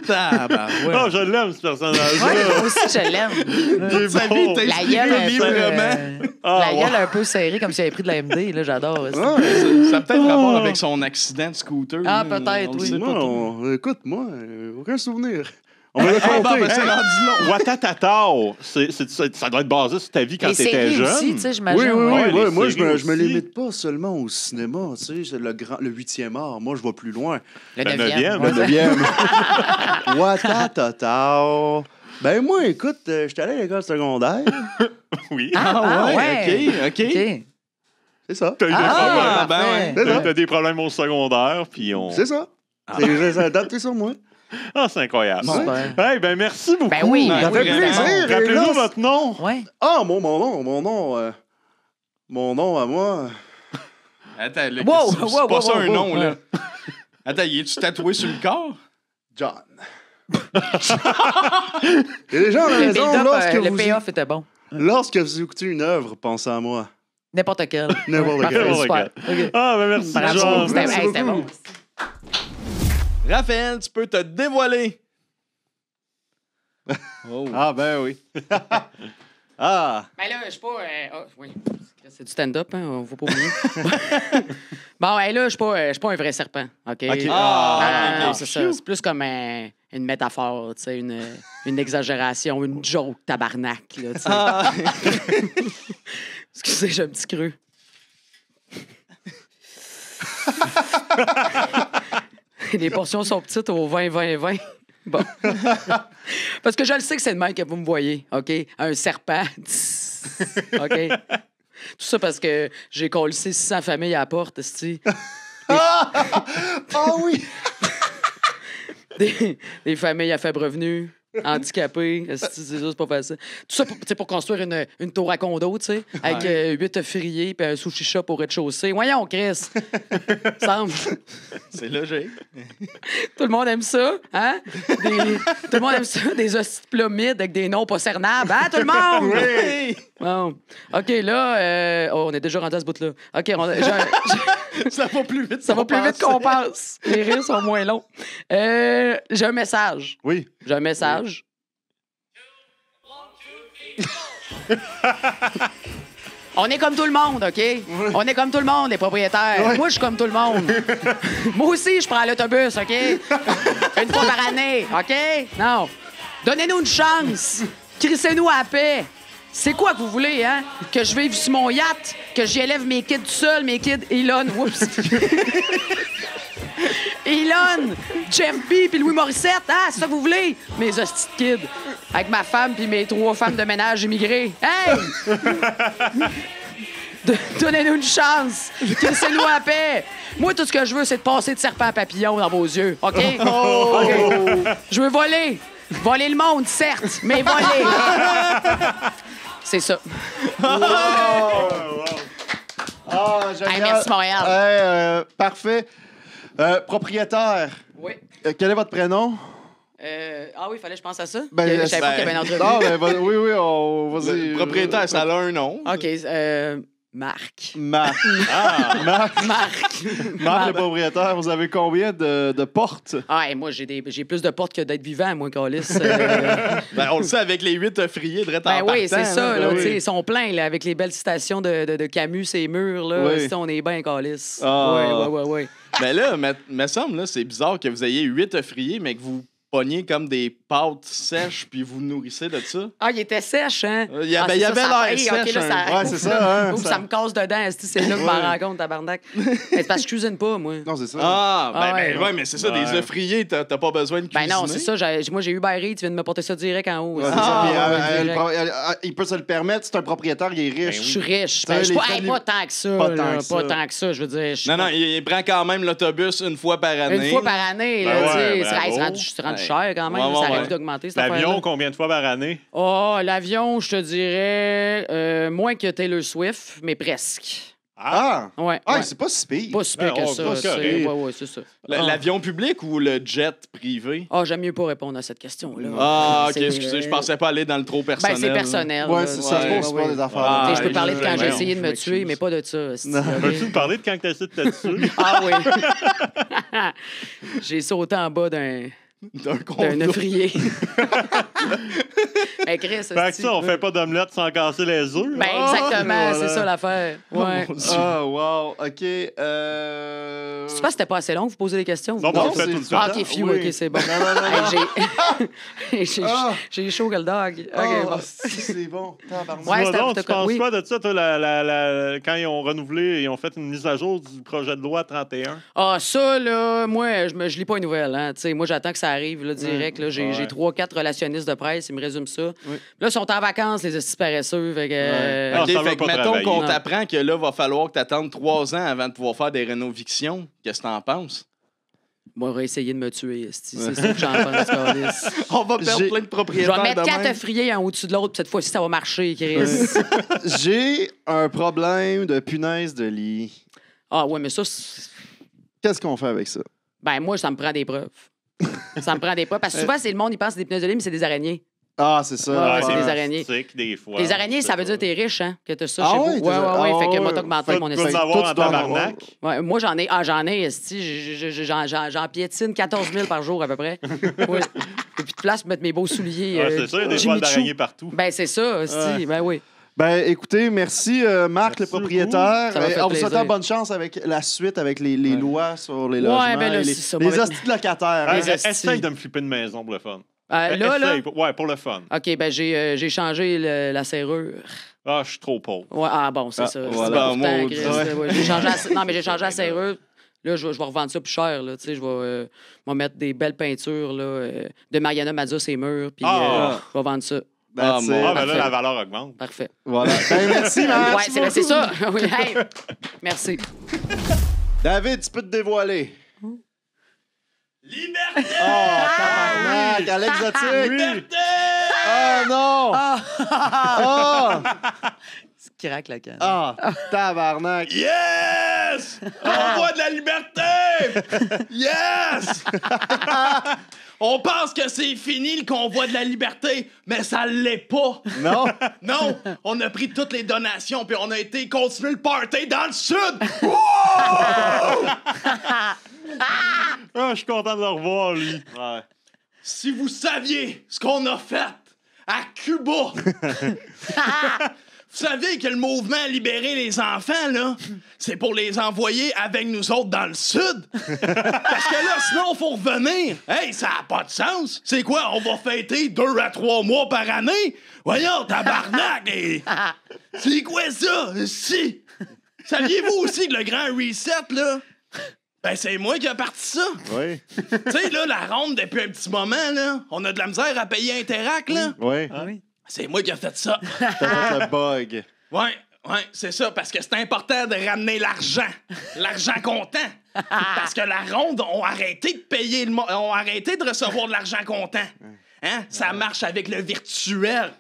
Speaker 1: Tabarouette.
Speaker 3: Oh, je l'aime, ce personnage-là.
Speaker 4: Ouais, moi aussi, je l'aime.
Speaker 3: Il est
Speaker 1: Sa
Speaker 3: bon.
Speaker 1: vie, t'as
Speaker 4: La
Speaker 1: inspiré
Speaker 4: gueule
Speaker 1: le
Speaker 4: un peu,
Speaker 1: librement.
Speaker 3: Ah,
Speaker 4: la gueule un peu serrée, comme si elle avait pris de la MD. Là, j'adore.
Speaker 2: Ouais.
Speaker 1: Ça a peut-être rapport avec son accident de scooter.
Speaker 4: Ah,
Speaker 1: là.
Speaker 4: peut-être,
Speaker 1: On le
Speaker 4: oui.
Speaker 1: sait pas
Speaker 2: Moi,
Speaker 1: trop.
Speaker 2: écoute, moi, aucun souvenir. On me l'a
Speaker 1: Ah, bon,
Speaker 2: compté.
Speaker 1: ben, c'est rendu long.
Speaker 3: Watatatao, ça doit être basé sur ta vie quand
Speaker 4: Les
Speaker 3: t'étais
Speaker 4: séries
Speaker 3: jeune.
Speaker 4: aussi, tu sais, j'imagine.
Speaker 2: Oui, oui, oui.
Speaker 3: Ouais, les
Speaker 2: Moi, je
Speaker 3: séries
Speaker 2: me
Speaker 3: aussi.
Speaker 2: limite pas seulement au cinéma. Tu sais, c'est le 8e art. Moi, je vais plus loin.
Speaker 4: Le
Speaker 3: Le
Speaker 4: 9e.
Speaker 3: neuvième.
Speaker 2: Le 9e. Watatatao. Ben, moi, écoute, j'étais allé à l'école secondaire.
Speaker 3: Oui.
Speaker 1: Ah, ouais, ok.
Speaker 4: OK.
Speaker 2: C'est ça.
Speaker 3: T'as eu des
Speaker 1: Ah,
Speaker 3: problèmes.
Speaker 1: ben ouais.
Speaker 2: C'est ça.
Speaker 3: T'as des problèmes au secondaire, puis on...
Speaker 2: C'est ça. Ça a adapté sur moi.
Speaker 3: Ah, c'est incroyable.
Speaker 4: Super.
Speaker 3: Hey, ben merci beaucoup.
Speaker 4: Ben oui.
Speaker 2: Ça fait
Speaker 1: vraiment.
Speaker 2: plaisir. Et là,
Speaker 3: Rappelez-nous votre nom.
Speaker 4: Ouais.
Speaker 2: Ah, mon nom à moi.
Speaker 1: Attends, là,
Speaker 4: Wow,
Speaker 1: c'est
Speaker 4: wow,
Speaker 1: pas
Speaker 4: wow,
Speaker 1: ça
Speaker 4: wow,
Speaker 1: un
Speaker 4: wow.
Speaker 1: nom, là. Attends, il est-tu tatoué sur le corps?
Speaker 2: John. Et les gens à la
Speaker 4: Le
Speaker 2: maison,
Speaker 4: build-up, le payoff était bon.
Speaker 2: lorsque vous écoutez une œuvre, pensez à moi.
Speaker 4: N'importe quel.
Speaker 2: N'importe
Speaker 4: Parfait,
Speaker 2: quel.
Speaker 4: super. OK.
Speaker 3: Ah, ben merci,
Speaker 4: Bravo.
Speaker 3: John.
Speaker 4: C'était
Speaker 2: Merci
Speaker 4: hey, c'était
Speaker 2: beaucoup.
Speaker 4: bon.
Speaker 1: Raphaël, tu peux te dévoiler. Oh.
Speaker 2: Ah, ben oui. Ah.
Speaker 4: Mais là, je suis pas. Oui. C'est du stand-up, hein, on va pas oublier. Bon, hey, là, je suis pas un vrai serpent, OK?
Speaker 2: OK.
Speaker 1: Ah,
Speaker 4: non,
Speaker 1: ok.
Speaker 4: c'est ça. C'est plus comme une métaphore, tu sais, une exagération, une joke tabarnak, là, tu sais.
Speaker 1: Ah.
Speaker 4: Excusez, j'ai un petit creux. Les portions sont petites au 20-20-20. Bon. Parce que je le sais que c'est le même que vous me voyez, OK? Un serpent. OK? Tout ça parce que j'ai collé 600 familles à la porte, esti.
Speaker 2: Ah oui.
Speaker 4: Des familles à faible revenu, handicapées. Esti, c'est ça, c'est pas facile. Tout ça pour construire une tour à condo, tu sais, avec 8 œufriers puis un sushi shop au rez-de-chaussée. Voyons, Chris. Semble.
Speaker 1: C'est logique.
Speaker 4: Tout le monde aime ça, hein? Tout le monde aime ça, des hosties de plats mid avec des noms pas cernables, hein, tout le monde?
Speaker 1: Oui.
Speaker 4: Bon. OK, là, on est déjà rendu à ce bout-là. OK,
Speaker 1: Ça va plus vite.
Speaker 4: ça va plus vite qu'on pense. Les rires sont moins longs. J'ai un message.
Speaker 2: Oui.
Speaker 4: J'ai un message. On est comme tout le monde, OK? On est comme tout le monde, les propriétaires.
Speaker 2: Ouais.
Speaker 4: Moi, je suis comme tout le monde. Moi aussi, je prends l'autobus, OK? Une fois par année, OK? Non. Donnez-nous une chance. Crissez-nous à la paix. C'est quoi que vous voulez, hein? Que je vive sur mon yacht? Que j'y élève mes kids tout seul, mes kids Elon. Oups. Elon, Jeff B puis Louis Morissette, hein? C'est ça que vous voulez? Mes hosties de kids. Avec ma femme puis mes 3 femmes de ménage immigrées. Hey! Donnez-nous une chance. Crissez-nous à la paix. Moi, tout ce que je veux, c'est de passer de serpent à papillon dans vos yeux, OK? OK. Je veux voler. Voler le monde, certes, mais voler. C'est ça.
Speaker 2: Ah, génial.
Speaker 4: Hey, merci, Montréal.
Speaker 2: Parfait. Propriétaire,
Speaker 4: Oui.
Speaker 2: quel est votre prénom?
Speaker 4: Ah oui, il fallait que je pense à ça.
Speaker 2: Ben,
Speaker 4: Je savais pas qu'il y avait une entrevue.
Speaker 2: Non, ben, oui, on vas-y.
Speaker 1: Le propriétaire, ça a un nom.
Speaker 4: OK. Marc.
Speaker 2: Marc, le propriétaire, vous avez combien de portes?
Speaker 4: Ah, et moi, j'ai plus de portes que d'être vivant, moi, Calis.
Speaker 1: Ben, on le sait avec les 8 offriers de
Speaker 4: Ben oui, c'est ça. Là,
Speaker 2: ben
Speaker 4: tu sais,
Speaker 2: oui.
Speaker 4: ils sont pleins là, avec les belles citations de Camus, ces murs. Là,
Speaker 2: Oui.
Speaker 4: on est bien, Calis.
Speaker 2: Ah.
Speaker 4: Oui.
Speaker 1: Mais là, me semble, là, c'est bizarre que vous ayez 8 offriers, mais que vous pognez comme des pâtes sèches puis vous nourrissez de ça.
Speaker 4: Ah, il était sèche, hein?
Speaker 1: Il y
Speaker 4: Ah,
Speaker 1: avait
Speaker 4: c'est ça,
Speaker 1: l'air
Speaker 4: ça paye.
Speaker 1: sèche,
Speaker 4: OK, là,
Speaker 1: hein.
Speaker 4: ça...
Speaker 2: Ouais, c'est ça. Hein,
Speaker 4: Oups, ça me casse dedans. C'est là que je m'en rends compte, tabarnak. Mais c'est parce que je cuisine pas, moi.
Speaker 2: Non, c'est ça.
Speaker 1: Ouais, mais c'est ça,
Speaker 3: Ouais.
Speaker 1: des offriers, t'as pas besoin de
Speaker 4: Ben
Speaker 1: cuisiner.
Speaker 4: non, c'est ça. Moi, j'ai Uber Eats, tu viens de me porter ça direct en haut.
Speaker 2: Ouais, c'est ça. Puis, il peut se le permettre. C'est un propriétaire, il est riche.
Speaker 4: Je suis riche.
Speaker 2: Ben,
Speaker 4: Ben, je suis
Speaker 2: les
Speaker 4: pas,
Speaker 2: frais de
Speaker 4: pas tant que ça.
Speaker 2: Pas
Speaker 4: là,
Speaker 2: tant que ça.
Speaker 4: Pas tant que ça, je veux dire.
Speaker 1: Non, il prend quand même l'autobus une fois par année.
Speaker 4: Une fois par année,
Speaker 3: Ben
Speaker 4: là,
Speaker 3: ouais,
Speaker 4: tu sais.
Speaker 3: bravo.
Speaker 4: C'est rendu
Speaker 1: Ouais.
Speaker 4: cher quand même.
Speaker 1: Ouais,
Speaker 4: Ça
Speaker 1: ouais,
Speaker 4: arrive
Speaker 1: ouais.
Speaker 4: d'augmenter, cette
Speaker 3: L'avion,
Speaker 4: affaire-là.
Speaker 3: combien de fois par année?
Speaker 4: Oh, l'avion, je te dirais moins que Taylor Swift, mais presque.
Speaker 2: Ah!
Speaker 4: Ouais.
Speaker 2: Ah,
Speaker 4: ouais.
Speaker 2: c'est pas si pire.
Speaker 4: Pas super
Speaker 3: Ben,
Speaker 4: que
Speaker 3: oh,
Speaker 4: ça.
Speaker 3: pas
Speaker 4: c'est-
Speaker 3: correct.
Speaker 4: Ouais, c'est ça.
Speaker 1: L'avion public ou le jet privé?
Speaker 4: Ah, j'aime mieux pas répondre à cette question-là.
Speaker 1: Ah, ok,
Speaker 4: C'est,
Speaker 1: excusez, je pensais pas aller dans le trop personnel.
Speaker 4: Ben, c'est personnel.
Speaker 2: Ouais,
Speaker 4: là.
Speaker 2: c'est ça.
Speaker 1: Ouais,
Speaker 2: C'est
Speaker 4: ouais,
Speaker 2: pas
Speaker 4: ouais.
Speaker 2: des affaires.
Speaker 1: Ah,
Speaker 4: Tu sais, je peux parler de quand j'ai
Speaker 3: voyons,
Speaker 4: essayé de me
Speaker 2: je
Speaker 4: tuer,
Speaker 2: m'excuse.
Speaker 4: mais pas de ça. c'est-
Speaker 2: Non.
Speaker 4: ok?
Speaker 3: Peux-tu me parler de quand tu essaies de te tuer?
Speaker 4: Ah oui. J'ai sauté en bas d'un
Speaker 1: D'un condo.
Speaker 4: offrier. Ben, Chris,
Speaker 3: Fait que ça, on fait pas d'omelette sans casser les œufs.
Speaker 4: Ben, exactement,
Speaker 2: voilà.
Speaker 4: c'est ça l'affaire. Ouais.
Speaker 1: Mon Dieu.
Speaker 2: Ah, wow. OK.
Speaker 4: Tu penses que c'était pas assez long, vous posez des questions?
Speaker 3: Non,
Speaker 4: vous?
Speaker 3: on le fait
Speaker 2: c'est
Speaker 3: tout le
Speaker 2: ça.
Speaker 3: temps.
Speaker 4: Ah, OK, few,
Speaker 2: Oui.
Speaker 4: OK, c'est bon.
Speaker 2: Non.
Speaker 4: Hey, j'ai
Speaker 2: Ah.
Speaker 4: j'ai chaud que le dog. OK,
Speaker 2: Oh,
Speaker 4: bon.
Speaker 2: c'est bon. Tabarnak.
Speaker 4: Ouais,
Speaker 3: Dis-moi
Speaker 4: c'était
Speaker 3: donc,
Speaker 4: n'importe
Speaker 3: tu
Speaker 4: quoi.
Speaker 3: penses
Speaker 4: Oui.
Speaker 3: quoi de ça, toi, quand ils ont renouvelé, ils ont fait une mise à jour du projet de loi 31?
Speaker 4: Ah, ça, là, moi, je lis pas une nouvelle. Hein. Tu sais, moi, j'attends que ça arrive là, direct. Là. J'ai
Speaker 3: Ouais.
Speaker 4: 3-4 relationnistes de presse, ils me résument ça.
Speaker 2: Oui.
Speaker 4: Là, ils sont en vacances, les estis paresseux. Fait que,
Speaker 3: Ah,
Speaker 1: OK,
Speaker 3: ça veut
Speaker 1: fait que
Speaker 3: pas
Speaker 1: mettons
Speaker 3: travailler.
Speaker 1: qu'on
Speaker 4: Non.
Speaker 1: t'apprend que là, va falloir que t'attendes 3 ans avant de pouvoir faire des rénovictions. Qu'est-ce que t'en penses?
Speaker 4: moi, j'aurais essayé de me tuer, esti. C'est ça que j'en pense, câlisse.
Speaker 1: On va perdre
Speaker 2: J'ai-
Speaker 1: plein de
Speaker 4: Je
Speaker 1: propriétaires
Speaker 4: vais mettre
Speaker 1: de
Speaker 4: 4
Speaker 1: même.
Speaker 4: offriers un au-dessus de l'autre, puis cette fois-ci, ça va marcher, Chris.
Speaker 2: J'ai un problème de punaise de lit.
Speaker 4: Ah, ouais, mais ça,
Speaker 2: Qu'est-ce qu'on fait avec ça?
Speaker 4: ben, moi, ça me prend des preuves. Ça me prend des preuves. Parce que souvent, c'est le monde, il pense que c'est des punaises de lit, mais c'est des araignées.
Speaker 2: Ah, c'est ça.
Speaker 4: Ouais, c'est
Speaker 2: l'affaire.
Speaker 4: des araignées.
Speaker 3: Stick, des fois.
Speaker 4: Les araignées, ça veut dire que
Speaker 3: que
Speaker 4: t'es riche, hein, que t'as ça
Speaker 2: Ah
Speaker 4: chez
Speaker 2: ouais,
Speaker 4: vous. Ouais,
Speaker 2: t'as-
Speaker 4: ouais.
Speaker 2: ah
Speaker 4: Fait que
Speaker 2: ouais.
Speaker 4: moi, t'augmenté
Speaker 3: Fait
Speaker 4: mon
Speaker 3: que tu peux
Speaker 4: estime.
Speaker 3: en avoir
Speaker 2: Toi,
Speaker 3: en
Speaker 2: tu dois en
Speaker 3: tabarnak.
Speaker 4: Ouais, moi, j'en ai, esti. J'en piétine 14 000 par jour, à peu près. Oui. Et puis de place pour mettre mes beaux souliers.
Speaker 3: Ouais, c'est ça, il y a des
Speaker 4: Jimmy
Speaker 3: toiles d'araignées
Speaker 4: Choo.
Speaker 3: partout.
Speaker 4: Ben, c'est ça, esti.
Speaker 2: Ouais.
Speaker 4: Ben oui.
Speaker 2: Ben, écoutez, merci, Marc, le
Speaker 3: Merci
Speaker 2: propriétaire.
Speaker 4: Ça m'a fait
Speaker 2: On vous souhaite
Speaker 4: plaisir.
Speaker 2: bonne chance avec la suite, avec les lois sur les
Speaker 4: Ouais,
Speaker 2: logements.
Speaker 4: ben là,
Speaker 2: et les
Speaker 4: c'est ça,
Speaker 2: les
Speaker 4: moi, avec-
Speaker 2: hosties de locataires.
Speaker 3: Hey,
Speaker 2: hein.
Speaker 4: Les hosties.
Speaker 3: essaye de me flipper une maison pour le fun.
Speaker 4: Là, là.
Speaker 3: Essaye, ouais, pour le fun.
Speaker 4: OK, ben, j'ai changé la serrure.
Speaker 3: Ah, je suis trop pauvre.
Speaker 4: Ouais, ah, bon, c'est
Speaker 2: Ah,
Speaker 4: ça.
Speaker 2: voilà.
Speaker 4: C'est
Speaker 1: Ben,
Speaker 4: pourtant,
Speaker 1: maudit.
Speaker 4: Chris,
Speaker 2: Ouais.
Speaker 4: ouais, j'ai changé non, mais j'ai changé la serrure. Là, je vais revendre ça plus cher. Là, tu sais, je vais mettre des belles peintures là, de Mariana Mazza, ses murs. Puis
Speaker 3: Ah.
Speaker 4: je vais vendre ça.
Speaker 2: That's it.
Speaker 1: mon-
Speaker 3: Ah, ben là,
Speaker 4: Parfait.
Speaker 3: la valeur augmente.
Speaker 4: Parfait.
Speaker 2: Voilà. Ben, merci, Marc.
Speaker 4: Ouais, c'est ça. Oui, hey. Merci.
Speaker 2: David, tu peux te dévoiler.
Speaker 1: Liberté!
Speaker 2: Oh, tabarnak, à l'exotique.
Speaker 1: Liberté!
Speaker 2: Oh, non. Oh,
Speaker 4: Tu craques la canne.
Speaker 2: tabarnak.
Speaker 1: Yes! On voit de la liberté! Yes! On pense que c'est fini le convoi de la liberté, mais ça l'est pas.
Speaker 2: Non.
Speaker 1: Non, on a pris toutes les donations puis on a été continuer le party dans le sud.
Speaker 3: Ah, je suis content de le revoir, lui. Ouais.
Speaker 1: Si vous saviez ce qu'on a fait à Cuba. Vous saviez que le mouvement Libérer les enfants, là, c'est pour les envoyer avec nous autres dans le sud? Parce que là, sinon, faut revenir. Hey, ça a pas de sens. C'est quoi, on va fêter 2 à 3 mois par année? Voyons, tabarnak! C'est quoi ça? Si! Saviez-vous aussi que le grand reset, là? Ben, c'est moi qui ai parti ça.
Speaker 2: Oui.
Speaker 1: Tu sais, là, la ronde, depuis un petit moment, là, on a de la misère à payer Interac, là.
Speaker 2: Oui.
Speaker 4: oui?
Speaker 1: C'est moi qui ai fait ça.
Speaker 2: T'as fait le bug.
Speaker 1: Ouais, c'est ça, parce que c'est important de ramener l'argent. L'argent comptant. Parce que la ronde ont arrêté de payer ont arrêté de recevoir de l'argent comptant. Hein? Ça marche avec le virtuel.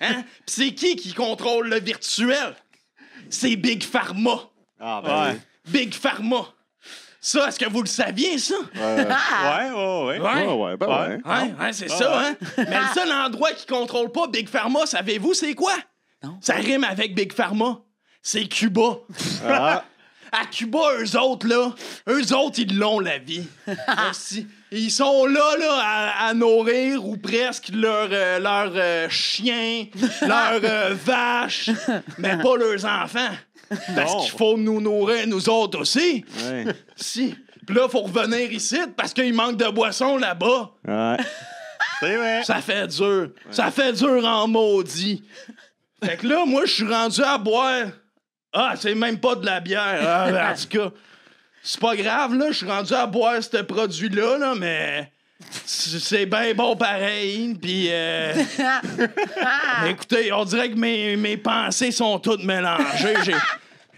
Speaker 1: Hein? Pis c'est qui contrôle le virtuel? C'est Big Pharma.
Speaker 2: Ah, ben oui.
Speaker 1: Big Pharma. Ça, est-ce que vous le saviez, ça?
Speaker 3: Ouais, ouais.
Speaker 2: Ouais, ben ouais.
Speaker 1: Ouais, c'est ça, hein? Mais le seul endroit qui contrôle pas Big Pharma, savez-vous c'est quoi?
Speaker 4: Non.
Speaker 1: Ça rime avec Big Pharma. c'est Cuba.
Speaker 2: Ah.
Speaker 1: À Cuba, eux autres, ils l'ont, la vie. Merci. Ils sont là, à nourrir ou presque leurs chiens, leurs vaches, mais pas leurs enfants. Parce qu'il faut nous nourrir, nous autres aussi.
Speaker 3: Ouais.
Speaker 1: Si. Puis là, faut revenir ici parce qu'il manque de boissons là-bas.
Speaker 3: Ouais. C'est vrai.
Speaker 1: Ça fait dur. Ouais. Ça fait dur en maudit. Fait que là, moi, je suis rendu à boire. Ah, c'est même pas de la bière. Ah, en tout cas, c'est pas grave, là. Je suis rendu à boire ce produit-là, là, mais c'est bien bon pareil. Puis, écoutez, on dirait que mes pensées sont toutes mélangées.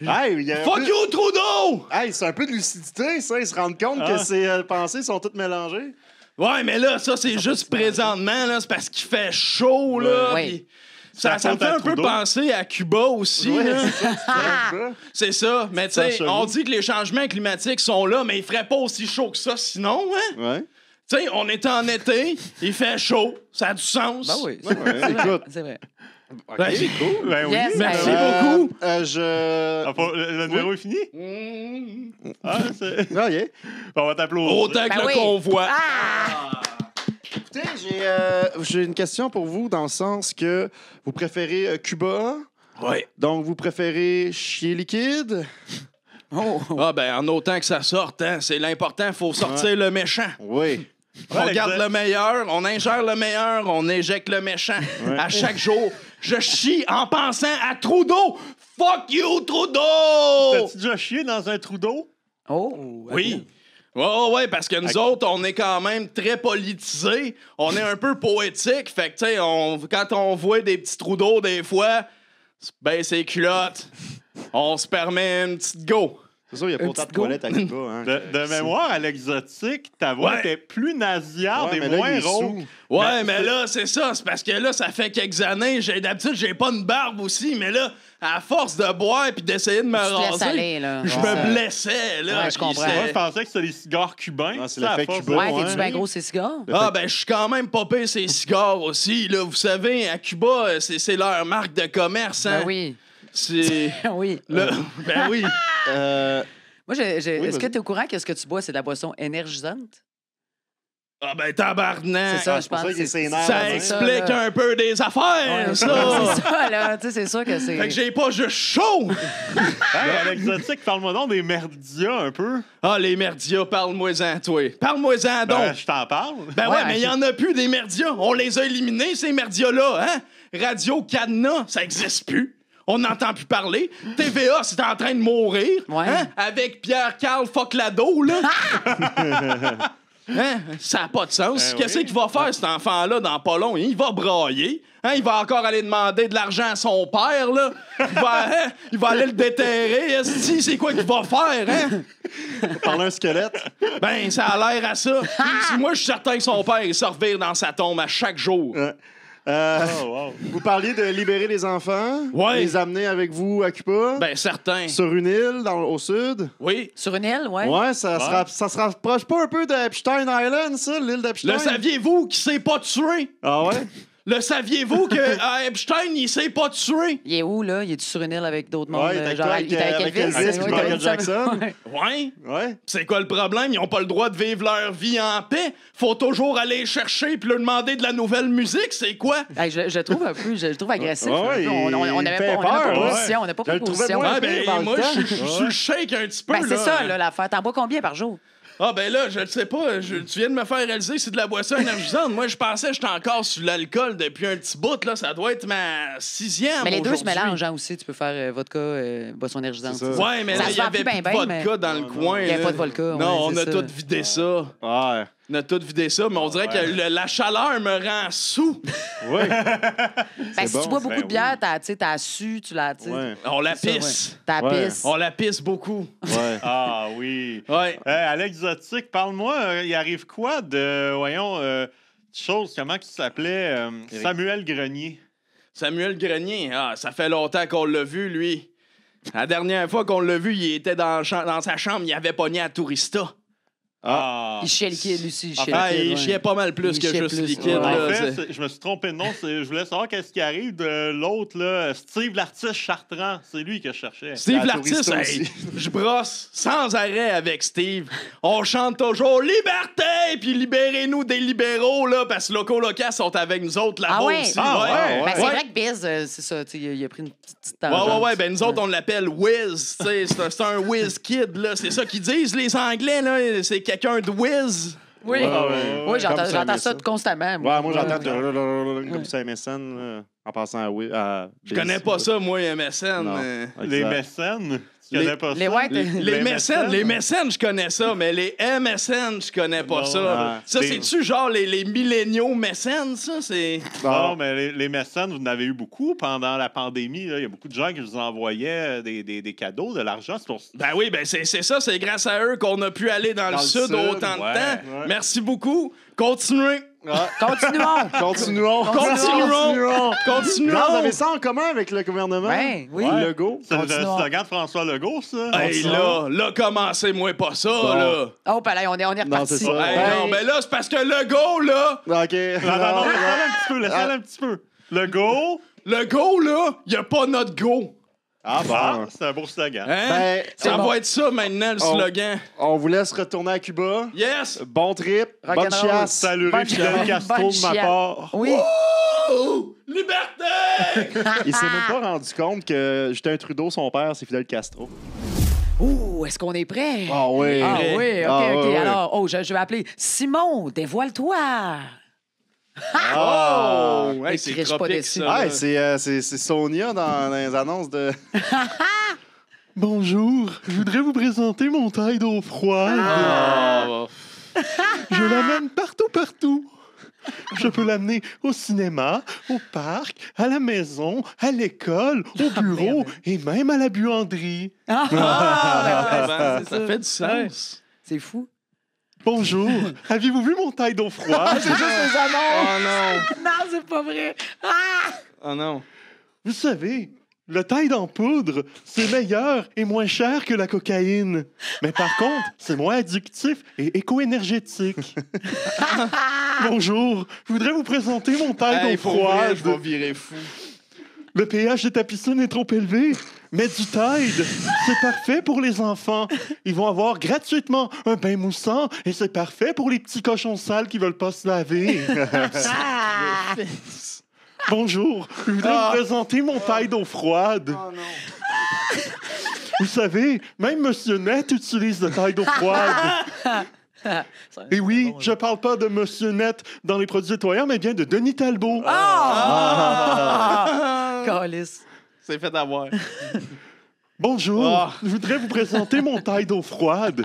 Speaker 2: Hey,
Speaker 1: Fuck you, Trudeau!
Speaker 2: Hey, c'est un peu de lucidité, ça. Ils se rendent compte que ses pensées sont toutes mélangées.
Speaker 1: Ouais, mais là, ça, c'est juste présentement, là. C'est parce qu'il fait chaud, là.
Speaker 4: Ouais.
Speaker 1: Pis ça me fait un peu penser à Cuba aussi,
Speaker 2: Ouais,
Speaker 1: là.
Speaker 2: c'est ça.
Speaker 1: C'est ça. Mais tu sais, on dit que les changements climatiques sont là, mais il ferait pas aussi chaud que ça sinon, hein?
Speaker 2: Ouais.
Speaker 1: Tu sais, on est en été, il fait chaud, ça a du sens.
Speaker 4: Ben oui,
Speaker 2: Ouais, écoute.
Speaker 4: c'est vrai.
Speaker 1: Ben, c'est cool.
Speaker 3: Ben oui.
Speaker 4: Yes,
Speaker 1: Merci
Speaker 4: ben,
Speaker 1: beaucoup.
Speaker 3: Le numéro est fini? Ah, c'est...
Speaker 2: OK.
Speaker 3: On va t'applaudir.
Speaker 1: Autant que
Speaker 4: Ben
Speaker 1: le
Speaker 4: oui.
Speaker 1: convoi.
Speaker 2: Écoutez, j'ai une question pour vous dans le sens que vous préférez Cuba,
Speaker 1: Oui.
Speaker 2: donc vous préférez chier liquide.
Speaker 4: Oh.
Speaker 1: Ah, ben, en autant que ça sorte, hein. C'est l'important, faut sortir le méchant.
Speaker 2: Oui.
Speaker 1: On garde le meilleur, on ingère le meilleur, on éjecte le méchant. À chaque jour, je chie en pensant à Trudeau. Fuck you, Trudeau!
Speaker 3: T'as-tu déjà chié dans un trou d'eau?
Speaker 4: Oh.
Speaker 1: Oui. Ouais, parce que nous autres, on est quand même très politisés. On est un peu poétique. Fait que, tu sais, quand on voit des petits trous d'eau, des fois, ben, c'est culottes. On se permet une petite go.
Speaker 2: C'est sûr, il n'y a pas autant de toilettes à Cuba. Hein.
Speaker 3: De mémoire, à l'exotique, ta voix
Speaker 1: Ouais.
Speaker 3: était plus nasillarde
Speaker 2: Ouais,
Speaker 3: et
Speaker 2: mais là,
Speaker 3: moins
Speaker 2: il est
Speaker 3: rauque.
Speaker 2: sous.
Speaker 1: Ouais, mais là, c'est ça. C'est parce que là, ça fait quelques années. D'habitude, j'ai pas une barbe aussi. Mais là, à force de boire puis d'essayer de me
Speaker 4: Tu te laisses
Speaker 1: raser,
Speaker 4: aller, là.
Speaker 1: je
Speaker 4: Ouais.
Speaker 1: me blessais, là.
Speaker 4: Ouais, je
Speaker 1: Puis
Speaker 4: comprends.
Speaker 3: Moi,
Speaker 1: c'est-
Speaker 3: je pensais que c'était des cigares cubains.
Speaker 2: Ah, c'est
Speaker 3: Ça, à
Speaker 2: l'effet
Speaker 3: force
Speaker 2: Cuba.
Speaker 3: de-
Speaker 4: Ouais,
Speaker 2: Ouais.
Speaker 4: t'es-tu bien gros, ces cigares?
Speaker 1: Ah, ben, je suis quand même pas pire ces cigares aussi, là. Vous savez, à Cuba, c'est leur marque de commerce, hein.
Speaker 4: Ben oui.
Speaker 1: C'est...
Speaker 4: Oui.
Speaker 1: Ben oui.
Speaker 4: Moi, est-ce que
Speaker 2: vas-y.
Speaker 4: tu es au courant que ce que tu bois, c'est de la boisson énergisante?
Speaker 1: Ah, ben, tabarnak.
Speaker 4: C'est ça,
Speaker 2: Ah,
Speaker 4: je
Speaker 2: c'est pour
Speaker 4: pense.
Speaker 2: ça qu'il s'énerve,
Speaker 1: Ça
Speaker 2: hein.
Speaker 1: explique
Speaker 4: là.
Speaker 1: un peu des affaires,
Speaker 4: Ouais,
Speaker 1: ça.
Speaker 4: C'est ça, là. Tu sais, c'est sûr que c'est.
Speaker 1: Fait que j'ai pas juste chaud.
Speaker 3: Hey, à l'exotique, parle-moi donc des merdias un peu.
Speaker 1: Ah, les merdias, parle-moi-en, toi. Parle-moi-en donc.
Speaker 3: Ben, je t'en parle.
Speaker 1: Ben ouais,
Speaker 4: Ouais,
Speaker 1: mais il y en a plus des merdias. On les a éliminés, ces merdias-là, hein? Radio Cadenas, ça existe plus. On n'entend plus parler. TVA, c'est en train de mourir.
Speaker 4: Ouais.
Speaker 1: Hein? Avec Pierre-Carl Foclado, là. Hein? Ça n'a pas de sens.
Speaker 3: Ben
Speaker 1: Qu'est-ce
Speaker 3: oui.
Speaker 1: qu'il va faire, cet enfant-là, dans pas long? Il va brailler. Hein? Il va encore aller demander de l'argent à son père, là. Il va aller le déterrer. Esti, c'est quoi qu'il va faire, hein?
Speaker 2: Parler un squelette.
Speaker 1: Ben, ça a l'air à ça. Moi, je suis certain que son père, il se revire dans sa tombe à chaque jour.
Speaker 3: Oh, wow.
Speaker 2: Vous parliez de libérer les enfants,
Speaker 1: Ouais.
Speaker 2: les amener avec vous à Cuba,
Speaker 1: Ben, certain.
Speaker 2: sur une île au sud.
Speaker 1: Oui.
Speaker 4: Sur une île, ouais.
Speaker 2: Ouais, ça se rapproche pas un peu d'Epstein Island, ça, l'île d'Epstein?
Speaker 1: Le saviez-vous qu'il s'est pas tué?
Speaker 2: Ah ouais?
Speaker 1: Le saviez-vous que Epstein, il s'est pas tué?
Speaker 4: Il est où, là? Il est sur une île avec d'autres mondes?
Speaker 2: Ouais, il est
Speaker 4: genre,
Speaker 2: avec
Speaker 4: il est avec
Speaker 2: avec
Speaker 4: Elvis?
Speaker 2: Elvis
Speaker 4: Ouais,
Speaker 2: puis
Speaker 4: ouais,
Speaker 2: Michael
Speaker 4: ça-
Speaker 2: Jackson.
Speaker 4: Ouais.
Speaker 1: Ouais.
Speaker 2: Ouais.
Speaker 1: C'est quoi le problème? Ils ont pas le droit de vivre leur vie en paix. Faut toujours aller chercher puis leur demander de la nouvelle musique. C'est quoi?
Speaker 4: Hey, je le trouve un peu, je le trouve agressif.
Speaker 2: Ouais,
Speaker 4: un peu.
Speaker 2: il
Speaker 4: On
Speaker 2: fait
Speaker 4: n'avait pas,
Speaker 2: peur,
Speaker 4: de
Speaker 2: ouais.
Speaker 4: position. On n'a pas
Speaker 2: Je
Speaker 4: pris
Speaker 2: le
Speaker 4: de
Speaker 2: trouvais
Speaker 4: position.
Speaker 2: moins
Speaker 1: Ah,
Speaker 2: pire
Speaker 1: ben,
Speaker 2: dans le
Speaker 1: moi,
Speaker 2: temps.
Speaker 1: je le shake un petit peu.
Speaker 4: Ben, c'est
Speaker 1: là.
Speaker 4: ça, là, l'affaire. T'en bois combien par jour?
Speaker 1: Ah, ben là, je le sais pas. Tu viens de me faire réaliser c'est de la boisson énergisante. Moi, je pensais que j'étais encore sur l'alcool depuis un petit bout. Là. Ça doit être ma 6e.
Speaker 4: Mais les deux se
Speaker 1: aujourd'hui.
Speaker 4: mélangent hein, aussi. Tu peux faire vodka, boisson énergisante.
Speaker 2: C'est ça.
Speaker 4: c'est
Speaker 1: Ouais, mais
Speaker 4: Ça
Speaker 1: là,
Speaker 4: se
Speaker 1: il y
Speaker 4: vend
Speaker 1: avait
Speaker 4: plus
Speaker 1: plus de
Speaker 4: ben,
Speaker 1: vodka
Speaker 4: mais-
Speaker 1: dans le coin.
Speaker 4: Il y avait
Speaker 1: là.
Speaker 4: pas de vodka, ouais,
Speaker 1: Non, on
Speaker 4: c'est
Speaker 1: a
Speaker 4: ça.
Speaker 1: tout vidé ça.
Speaker 2: Ouais.
Speaker 1: On a tout vidé ça, mais on dirait que la chaleur me rend sous.
Speaker 2: Ouais.
Speaker 4: Ben, si
Speaker 2: bon,
Speaker 4: tu bois beaucoup
Speaker 3: ben
Speaker 4: de bière, t'as su, tu l'as.
Speaker 2: Ouais.
Speaker 1: On la
Speaker 4: Ça,
Speaker 1: pisse.
Speaker 4: ouais. T'as
Speaker 2: Ouais.
Speaker 4: pisse.
Speaker 1: On la pisse beaucoup.
Speaker 2: Ouais.
Speaker 3: Ah oui.
Speaker 1: Ouais.
Speaker 3: À l'exotique, parle-moi, il arrive quoi de, voyons, chose, comment il s'appelait? Samuel Grenier.
Speaker 1: Samuel Grenier, ah, ça fait longtemps qu'on l'a vu, lui. La dernière fois qu'on l'a vu, il était dans sa chambre, il avait pogné à Tourista.
Speaker 3: Ah.
Speaker 4: Il chiait liquide, Lucie. Il chiait
Speaker 1: Ah,
Speaker 4: liquide,
Speaker 1: il
Speaker 4: ouais.
Speaker 1: chiait pas mal plus
Speaker 4: Il
Speaker 1: que
Speaker 4: chiait
Speaker 1: juste
Speaker 4: plus,
Speaker 1: liquide.
Speaker 4: ouais.
Speaker 1: là,
Speaker 3: En fait,
Speaker 1: c'est-
Speaker 3: je me suis trompé de nom. Je voulais savoir qu'est-ce qui arrive de l'autre, là, Steve l'artiste Chartrand. C'est lui que je cherchais.
Speaker 1: Steve
Speaker 2: La
Speaker 1: l'artiste,
Speaker 2: tourista
Speaker 1: hey,
Speaker 2: aussi.
Speaker 1: je brosse sans arrêt avec Steve. On chante toujours liberté, puis libérez-nous des libéraux, là, parce que Loco Locas sont avec nous autres là-bas
Speaker 4: Ah ouais?
Speaker 1: aussi.
Speaker 3: Ah ouais?
Speaker 4: Ben, c'est
Speaker 1: Ouais.
Speaker 4: vrai que Biz, c'est ça, tu sais, il a pris une petite
Speaker 1: Ouais,
Speaker 4: tangente.
Speaker 1: ouais, ouais. Ben, nous autres, on l'appelle Wiz. Tu sais, c'est un Wiz Kid, là. C'est ça qu'ils disent, les Anglais, là. C'est quelqu'un de Wiz.
Speaker 4: Oui,
Speaker 2: ouais.
Speaker 4: oui, j'entends
Speaker 2: Comme ça,
Speaker 4: j'entends
Speaker 2: mais
Speaker 4: ça
Speaker 2: ça.
Speaker 4: constamment.
Speaker 2: Ouais, moi, j'entends
Speaker 4: Ouais.
Speaker 2: comme ça MSN en passant à
Speaker 1: Je connais pas ça, moi, MSN.
Speaker 2: Non.
Speaker 3: Les mécènes. Tu
Speaker 1: Les-
Speaker 3: connais pas
Speaker 4: les
Speaker 3: ça?
Speaker 4: whites-
Speaker 1: Les mécènes, je connais ça, mais les MSN, je connais pas
Speaker 3: Non,
Speaker 1: ça.
Speaker 2: ouais.
Speaker 1: Ça,
Speaker 3: Les-
Speaker 1: c'est-tu genre les milléniaux mécènes, ça? C'est...
Speaker 3: Non, mais les mécènes, vous en avez eu beaucoup pendant la pandémie. là. Il y a beaucoup de gens qui vous envoyaient des cadeaux, de l'argent. C'est pour...
Speaker 1: Ben oui, ben c'est ça, c'est grâce à eux qu'on a pu aller dans le sud autant de
Speaker 3: ouais,
Speaker 1: temps.
Speaker 3: ouais.
Speaker 1: Merci beaucoup. Continuez.
Speaker 4: Continuons!
Speaker 2: Continuons.
Speaker 1: Continuons.
Speaker 2: Vous
Speaker 1: Continuons.
Speaker 2: avez ça en commun avec le gouvernement?
Speaker 4: Ben, oui.
Speaker 2: Le Legault?
Speaker 3: C'est le
Speaker 4: Continuons.
Speaker 3: slogan de François Legault, ça.
Speaker 1: Hey, là, commencez-moi pas ça,
Speaker 2: Bon.
Speaker 1: là.
Speaker 4: Oh, ben là, on est
Speaker 2: Non,
Speaker 4: reparti.
Speaker 2: c'est ça.
Speaker 1: Hey,
Speaker 2: Ben-
Speaker 1: non, ben là, c'est parce que le go, là,
Speaker 2: OK.
Speaker 3: Non, laisse-le un petit peu, laisse-le un petit peu. Legault,
Speaker 1: le go, là, y a pas notre go.
Speaker 2: Ah,
Speaker 3: ah,
Speaker 2: bon.
Speaker 3: c'est un beau slogan.
Speaker 1: Hein?
Speaker 2: Ben,
Speaker 1: Ça
Speaker 4: bon.
Speaker 1: va être ça maintenant, le
Speaker 2: On-
Speaker 1: slogan.
Speaker 2: on vous laisse retourner à Cuba.
Speaker 1: Yes!
Speaker 2: Bon trip. Bonne
Speaker 4: Rock'n'roll.
Speaker 2: chasse.
Speaker 3: Salut
Speaker 4: Bonne
Speaker 3: Fidel
Speaker 4: chiasse.
Speaker 3: Castro
Speaker 4: Bonne
Speaker 3: de ma
Speaker 4: chiasse.
Speaker 3: part.
Speaker 4: Oui.
Speaker 1: Oh! Liberté!
Speaker 2: Il s'est même pas rendu compte que Justin Trudeau, son père, c'est Fidel Castro.
Speaker 4: Ouh, est-ce qu'on est prêt?
Speaker 2: Ah oui.
Speaker 4: Ah oui, OK,
Speaker 2: Ah,
Speaker 4: OK.
Speaker 2: ouais, ouais.
Speaker 4: Alors, je vais appeler Simon, dévoile-toi.
Speaker 2: Ah.
Speaker 1: Oh! Hey,
Speaker 4: Et
Speaker 1: c'est
Speaker 4: crèche pas
Speaker 1: tropique,
Speaker 4: dessus.
Speaker 1: ça. là.
Speaker 2: Ouais, c'est Sonia dans les annonces de.
Speaker 3: Bonjour, je voudrais vous présenter mon taille d'eau froide.
Speaker 1: Ah.
Speaker 3: Je l'amène partout. Je peux l'amener au cinéma, au parc, à la maison, à l'école, au bureau et même à la buanderie.
Speaker 1: Ah,
Speaker 4: c'est
Speaker 1: ça fait du sens.
Speaker 4: C'est fou.
Speaker 3: Bonjour, avez-vous vu mon taille d'eau froide?
Speaker 4: C'est juste les annonces.
Speaker 1: Oh non!
Speaker 4: Non, c'est pas vrai. Ah!
Speaker 1: Oh non!
Speaker 3: Vous savez, le taille en poudre, c'est meilleur et moins cher que la cocaïne. Mais par contre, c'est moins addictif et éco-énergétique. Bonjour, je voudrais vous présenter mon taille
Speaker 1: Hey,
Speaker 3: d'eau
Speaker 1: pour vrai,
Speaker 3: froide.
Speaker 1: je vais virer fou.
Speaker 3: Le pH de ta piscine est trop élevé. Mais du Tide, c'est parfait pour les enfants. Ils vont avoir gratuitement un bain moussant et c'est parfait pour les petits cochons sales qui veulent pas se laver.
Speaker 4: Ah!
Speaker 3: Bonjour, je voudrais vous présenter mon Tide d'eau froide.
Speaker 2: Oh non.
Speaker 3: Vous savez, même Monsieur Net utilise le Tide d'eau froide. Et oui, je parle pas de Monsieur Net dans les produits nettoyants, mais bien de Denis Talbot.
Speaker 4: Calice.
Speaker 1: C'est fait avoir.
Speaker 3: Bonjour,
Speaker 1: Ah.
Speaker 3: je voudrais vous présenter mon taille d'eau froide.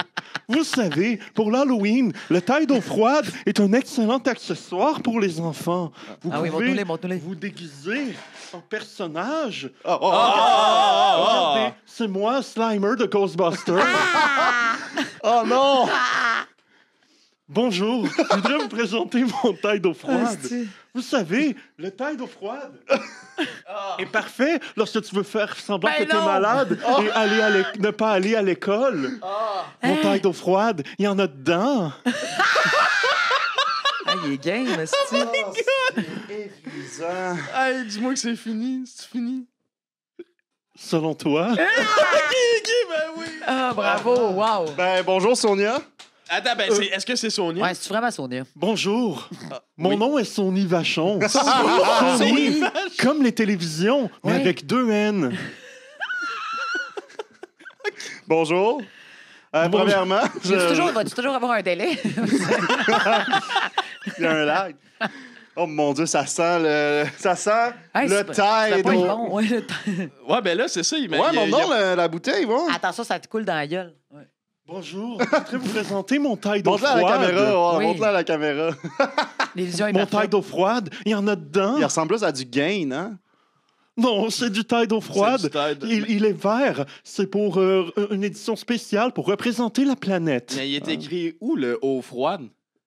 Speaker 3: Vous savez, pour l'Halloween, le taille d'eau froide est un excellent accessoire pour les enfants. Vous
Speaker 4: Ah oui,
Speaker 3: pouvez
Speaker 4: montre-nous-les.
Speaker 3: vous déguiser en personnage.
Speaker 1: Ah.
Speaker 3: Regardez, c'est moi, Slimer de Ghostbusters.
Speaker 2: Oh non!
Speaker 3: Bonjour, je voudrais vous présenter mon taille d'eau froide.
Speaker 4: Asti.
Speaker 3: Vous savez, le taille d'eau froide est parfait lorsque tu veux faire semblant
Speaker 4: Ben
Speaker 3: que tu es
Speaker 4: non!
Speaker 3: malade et ne pas aller à l'école. Mon taille d'eau froide, il y en a dedans.
Speaker 4: Ah, il est game, asti.
Speaker 2: Épuisant.
Speaker 1: Hey, dis-moi que c'est fini. C'est fini.
Speaker 3: Selon toi,
Speaker 1: Ok, ben oui.
Speaker 4: Ah, bravo, wow.
Speaker 2: Ben, bonjour Sonia.
Speaker 1: Attends, ben, est-ce que c'est Sonia?
Speaker 4: Ouais, c'est vraiment Sonia.
Speaker 3: bonjour. Mon
Speaker 1: oui.
Speaker 3: nom est Sony Vachon. Sony, comme les télévisions, mais
Speaker 4: Ouais.
Speaker 3: avec 2 N.
Speaker 2: Bonjour.
Speaker 3: Bonjour.
Speaker 2: Premièrement,
Speaker 4: Vas-tu toujours avoir un délai?
Speaker 2: il y a un lag. Oh mon Dieu, ça sent le
Speaker 4: Hey,
Speaker 2: le
Speaker 4: c'est pas- ça
Speaker 2: Tide.
Speaker 4: peut être
Speaker 2: au-
Speaker 4: bon. Ouais, le Tide.
Speaker 1: Ouais, ben là, c'est ça. Il
Speaker 2: Ouais, mon nom, la bouteille, va.
Speaker 4: Attention, ça te coule dans la gueule. Ouais.
Speaker 3: Bonjour, je voudrais vous présenter mon taille d'eau
Speaker 2: Montre-la à la
Speaker 3: froide.
Speaker 2: caméra.
Speaker 4: Oui.
Speaker 2: Montre-la à la caméra.
Speaker 4: L'illusion est
Speaker 3: Mon
Speaker 4: parfaite.
Speaker 3: taille d'eau froide, il y en a dedans.
Speaker 2: Il ressemble plus à du gain, hein?
Speaker 3: Non, c'est du taille d'eau froide.
Speaker 1: C'est du Tide.
Speaker 3: Il est vert. C'est pour une édition spéciale pour représenter la planète.
Speaker 1: Mais il est écrit où, le eau froide?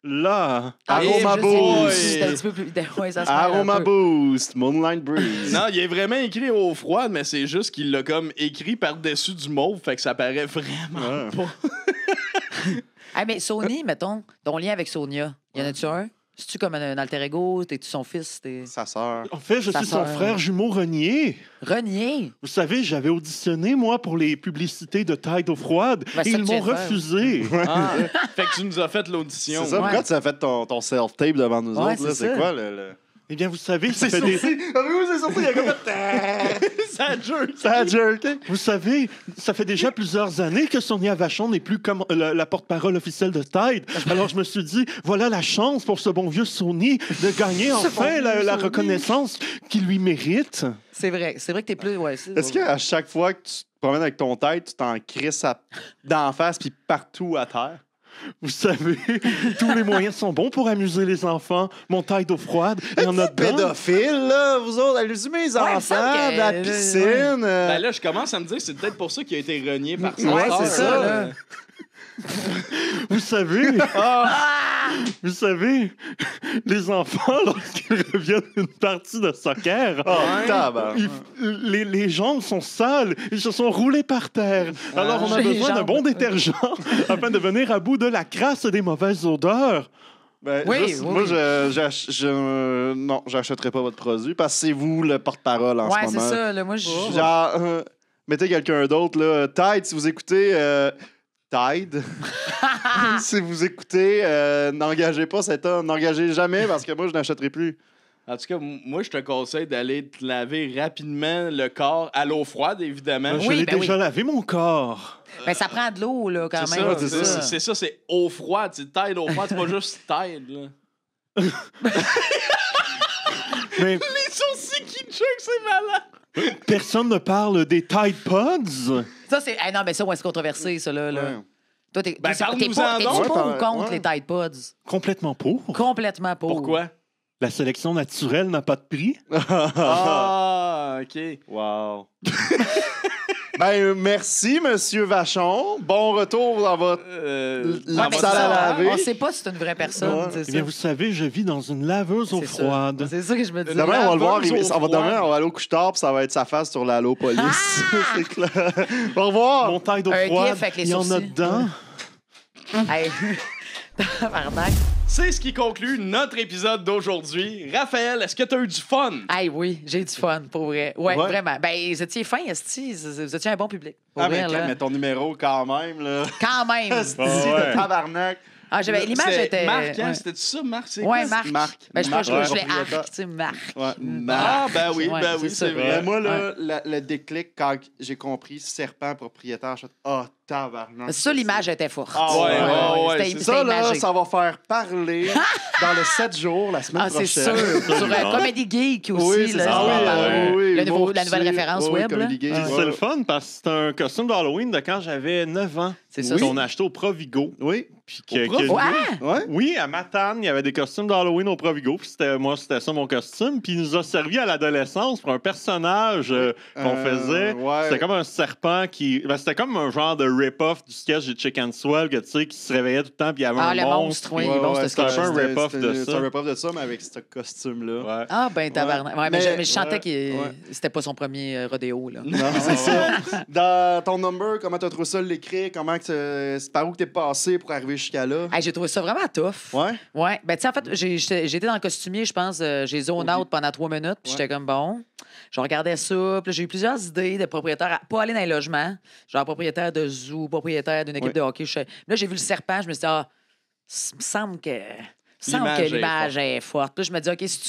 Speaker 3: Là.
Speaker 4: Ah,
Speaker 2: Aroma
Speaker 4: je sais,
Speaker 2: Boost.
Speaker 4: c'est un petit peu plus... Ouais, ça se perd un
Speaker 2: Aroma
Speaker 4: peu.
Speaker 2: Boost, Moonlight Breeze.
Speaker 1: Non, il est vraiment écrit eau froide, mais c'est juste qu'il l'a comme écrit par-dessus du mauve, fait que ça paraît vraiment pas.
Speaker 4: Ah, mais Sony, mettons, ton lien avec Sonia, y en a-tu un? C'est-tu comme un alter ego? T'es-tu son fils?
Speaker 2: Sa sœur.
Speaker 3: En fait, je
Speaker 4: Sa
Speaker 3: suis son
Speaker 4: sœur.
Speaker 3: frère jumeau Renier.
Speaker 4: Renier?
Speaker 3: Vous savez, j'avais auditionné, moi, pour les publicités de Tide eau froide,
Speaker 4: Ben,
Speaker 3: et
Speaker 4: ça
Speaker 3: ils
Speaker 4: que tu
Speaker 3: m'ont
Speaker 4: viens de faire.
Speaker 3: refusé.
Speaker 1: Ah, fait que tu nous as fait l'audition.
Speaker 2: C'est ça, pourquoi tu as fait ton self-tape devant nous
Speaker 4: Ouais,
Speaker 2: autres? là?
Speaker 4: c'est
Speaker 2: C'est
Speaker 4: ça.
Speaker 2: quoi le...
Speaker 3: Eh bien, vous savez, ça fait des...
Speaker 2: Avez-vous, c'est sorti, il y a comme
Speaker 1: Ça jerk.
Speaker 2: ça a jerké.
Speaker 3: Vous savez, ça fait déjà plusieurs années que Sonia Vachon n'est plus comme la porte-parole officielle de Tide. Alors je me suis dit, voilà la chance pour ce bon vieux Sony de gagner enfin la reconnaissance qu'il lui mérite.
Speaker 4: C'est vrai que t'es plus... Ouais,
Speaker 2: Est-ce qu'à chaque fois que tu te promènes avec ton tête, tu t'en crisses d'en face puis partout à terre?
Speaker 3: Vous savez, tous les moyens sont bons pour amuser les enfants. Mon Tide d'eau froide, il y en a dedans.
Speaker 2: Pédophile, là, vous autres, allumez les
Speaker 4: il me
Speaker 2: enfants,
Speaker 4: semble que-
Speaker 2: de la piscine.
Speaker 1: Ben là, je commence à me dire que c'est peut-être pour ça qu'il a été renié par sa
Speaker 2: Ouais,
Speaker 1: sœur,
Speaker 2: c'est ça,
Speaker 4: là.
Speaker 3: Vous savez,
Speaker 4: Ah!
Speaker 3: vous savez, les enfants, lorsqu'ils reviennent d'une partie de soccer,
Speaker 2: Oh, tabarnak.
Speaker 3: les jambes sont sales, ils se sont roulés par terre. Alors on a
Speaker 4: Les
Speaker 3: besoin d'un
Speaker 4: jambes.
Speaker 3: bon détergent afin de venir à bout de la crasse et des mauvaises odeurs.
Speaker 2: Ben,
Speaker 4: Oui,
Speaker 2: juste,
Speaker 4: oui,
Speaker 2: moi,
Speaker 4: oui.
Speaker 2: non, j'achèterai pas votre produit parce que c'est vous le porte-parole en
Speaker 4: Ouais,
Speaker 2: ce
Speaker 4: c'est
Speaker 2: moment.
Speaker 4: ça. Là, moi, je...
Speaker 2: Genre, mettez quelqu'un d'autre, là. Tide, si vous écoutez... Tide. Si vous écoutez, n'engagez pas cet homme. N'engagez jamais parce que moi, je n'achèterai plus.
Speaker 1: En tout cas, moi, je te conseille d'aller te laver rapidement le corps à l'eau froide, évidemment.
Speaker 3: Je
Speaker 4: Oui,
Speaker 3: l'ai
Speaker 4: ben
Speaker 3: déjà
Speaker 4: oui.
Speaker 3: lavé mon corps.
Speaker 4: Ben, ça prend de l'eau, là, quand
Speaker 1: C'est
Speaker 4: même.
Speaker 1: ça, c'est ça. C'est ça, c'est eau froide. C'est Tide eau froide, c'est pas juste Tide, là.
Speaker 3: Mais
Speaker 1: Les sourcils qui jerk, c'est malade.
Speaker 3: personne ne parle des Tide Pods.
Speaker 4: Ça, c'est... non, mais ça, ouais, c'est controversé, ça, là.
Speaker 2: Ouais.
Speaker 4: Toi, t'es
Speaker 1: Ben,
Speaker 4: t'es
Speaker 1: parle-nous-en
Speaker 4: pas,
Speaker 1: donc.
Speaker 4: t'es-tu pas
Speaker 2: Ouais,
Speaker 4: ou contre
Speaker 2: ouais.
Speaker 4: les Tide Pods?
Speaker 3: Complètement pour.
Speaker 4: Complètement pas.
Speaker 1: Pourquoi?
Speaker 3: La sélection naturelle n'a pas de prix.
Speaker 1: Ah, OK.
Speaker 2: Wow. Ben, merci, Monsieur Vachon. Bon retour dans votre...
Speaker 1: dans
Speaker 2: Ouais,
Speaker 4: mais
Speaker 1: votre
Speaker 2: salle à
Speaker 1: salon.
Speaker 2: laver.
Speaker 4: On sait pas si c'est une vraie personne,
Speaker 2: Ouais.
Speaker 4: c'est
Speaker 3: Eh
Speaker 4: ça.
Speaker 3: bien, vous savez, je vis dans une laveuse eau
Speaker 4: C'est ça.
Speaker 3: froide.
Speaker 4: C'est ça que je me dis.
Speaker 2: Demain, on va le voir.
Speaker 1: laveuse au
Speaker 2: Demain,
Speaker 1: froid.
Speaker 2: on va aller au couche-tard, puis ça va être sa face sur l'Allo Police. C'est clair. Au revoir.
Speaker 3: Mon Tide d'eau
Speaker 4: Un
Speaker 3: froide,
Speaker 4: gif avec les
Speaker 3: il y en a
Speaker 4: sourcils.
Speaker 3: dedans.
Speaker 4: Hey. Tabarnak.
Speaker 1: C'est ce qui conclut notre épisode d'aujourd'hui. Raphaël, est-ce que tu as eu du fun?
Speaker 4: Hey, oui, j'ai eu du fun, pour vrai. Ouais,
Speaker 2: Ouais.
Speaker 4: vraiment. Ben, vous étiez fin, esti. Vous étiez un bon public. Pour
Speaker 2: Ah,
Speaker 4: vrai, là.
Speaker 2: mais ton numéro, quand même, là.
Speaker 4: Quand même.
Speaker 2: Asti
Speaker 3: ouais.
Speaker 2: de tabarnak.
Speaker 4: Ah, l'image
Speaker 1: C'est
Speaker 4: était...
Speaker 1: Marc, hein?
Speaker 4: ouais.
Speaker 1: C'était ça, Marc? C'est
Speaker 4: Ouais,
Speaker 1: quoi?
Speaker 4: Marc.
Speaker 2: Marc.
Speaker 4: Ben, je
Speaker 2: Marc,
Speaker 4: pense que je
Speaker 2: ouais,
Speaker 4: l'ai
Speaker 2: propriétaire.
Speaker 4: Arc, tu sais, Marc.
Speaker 2: Ouais,
Speaker 1: Ah, ben oui,
Speaker 4: Ouais,
Speaker 1: ben oui,
Speaker 4: c'est ça.
Speaker 1: c'est vrai.
Speaker 2: Mais moi, là, le déclic, quand j'ai compris serpent propriétaire, je suis oh, tabarnak.
Speaker 4: Ça, l'image était forte.
Speaker 2: Ah, ouais,
Speaker 1: ouais,
Speaker 4: C'était
Speaker 1: c'est
Speaker 2: Ça, là,
Speaker 4: magique.
Speaker 2: ça va faire parler dans le 7 jours, la semaine
Speaker 4: Ah, c'est
Speaker 2: prochaine.
Speaker 4: sûr. Sur Comedy Geek aussi.
Speaker 2: Oui, c'est
Speaker 4: là,
Speaker 2: ça.
Speaker 4: on
Speaker 2: Ah, oui,
Speaker 4: parle.
Speaker 2: oui,
Speaker 4: Le
Speaker 2: ils
Speaker 4: nouveau-
Speaker 2: vont
Speaker 4: la nouvelle
Speaker 2: pousser.
Speaker 4: référence
Speaker 2: Oui,
Speaker 4: web. là.
Speaker 2: Comedy Geek.
Speaker 4: Ah.
Speaker 3: C'est le fun parce que c'est un costume d'Halloween de quand j'avais 9 ans.
Speaker 4: C'est ça.
Speaker 3: Qu'on a acheté au Provigo.
Speaker 2: Oui.
Speaker 3: Puis
Speaker 1: Au Provigo?
Speaker 4: Oh, ah!
Speaker 2: Ouais.
Speaker 3: Oui, à Matane, il y avait des costumes d'Halloween au Provigo. Puis c'était ça mon costume. Puis il nous a servi à l'adolescence pour un personnage qu'on faisait.
Speaker 2: ouais.
Speaker 3: C'était comme un serpent qui. Ben, c'était comme un genre de rip-off du sketch de Chicken Swell, que, tu sais, qui se réveillait tout le temps. Puis il y avait
Speaker 4: Ah,
Speaker 3: un
Speaker 4: le monstre, oui,
Speaker 2: Ouais,
Speaker 4: le monstre
Speaker 2: ouais,
Speaker 4: de
Speaker 3: c'était un
Speaker 4: sketch.
Speaker 3: peu un rip-off de
Speaker 2: C'est
Speaker 3: ça.
Speaker 2: un rip-off de ça, mais avec ce costume-là.
Speaker 3: Ouais.
Speaker 4: Ah, ben, tabarnak. Ouais, mais
Speaker 2: Mais-
Speaker 4: je chantais
Speaker 2: ouais,
Speaker 4: que
Speaker 2: ouais.
Speaker 4: c'était pas son premier rodéo, là.
Speaker 2: Non, c'est ça. Dans ton number, comment t'as trouvé ça l'écrire? Comment que c'est par où que t'es passé pour arriver jusqu'à là?
Speaker 4: Hey, j'ai trouvé ça vraiment tough.
Speaker 2: Ouais?
Speaker 4: Ouais. Ben, tu sais, en fait, j'ai été dans le costumier, je pense. J'ai zone out pendant 3 minutes. Puis
Speaker 2: Ouais.
Speaker 4: j'étais comme, bon. Je regardais ça. Puis là, j'ai eu plusieurs idées de propriétaires à pas aller dans les logements. Genre propriétaire de zoo, propriétaire d'une équipe
Speaker 2: Ouais.
Speaker 4: de hockey. Là, j'ai vu le serpent. Je me suis dit, ah, il me semble que.
Speaker 1: L'image
Speaker 4: l'image est forte. Puis là, je me dis, OK, si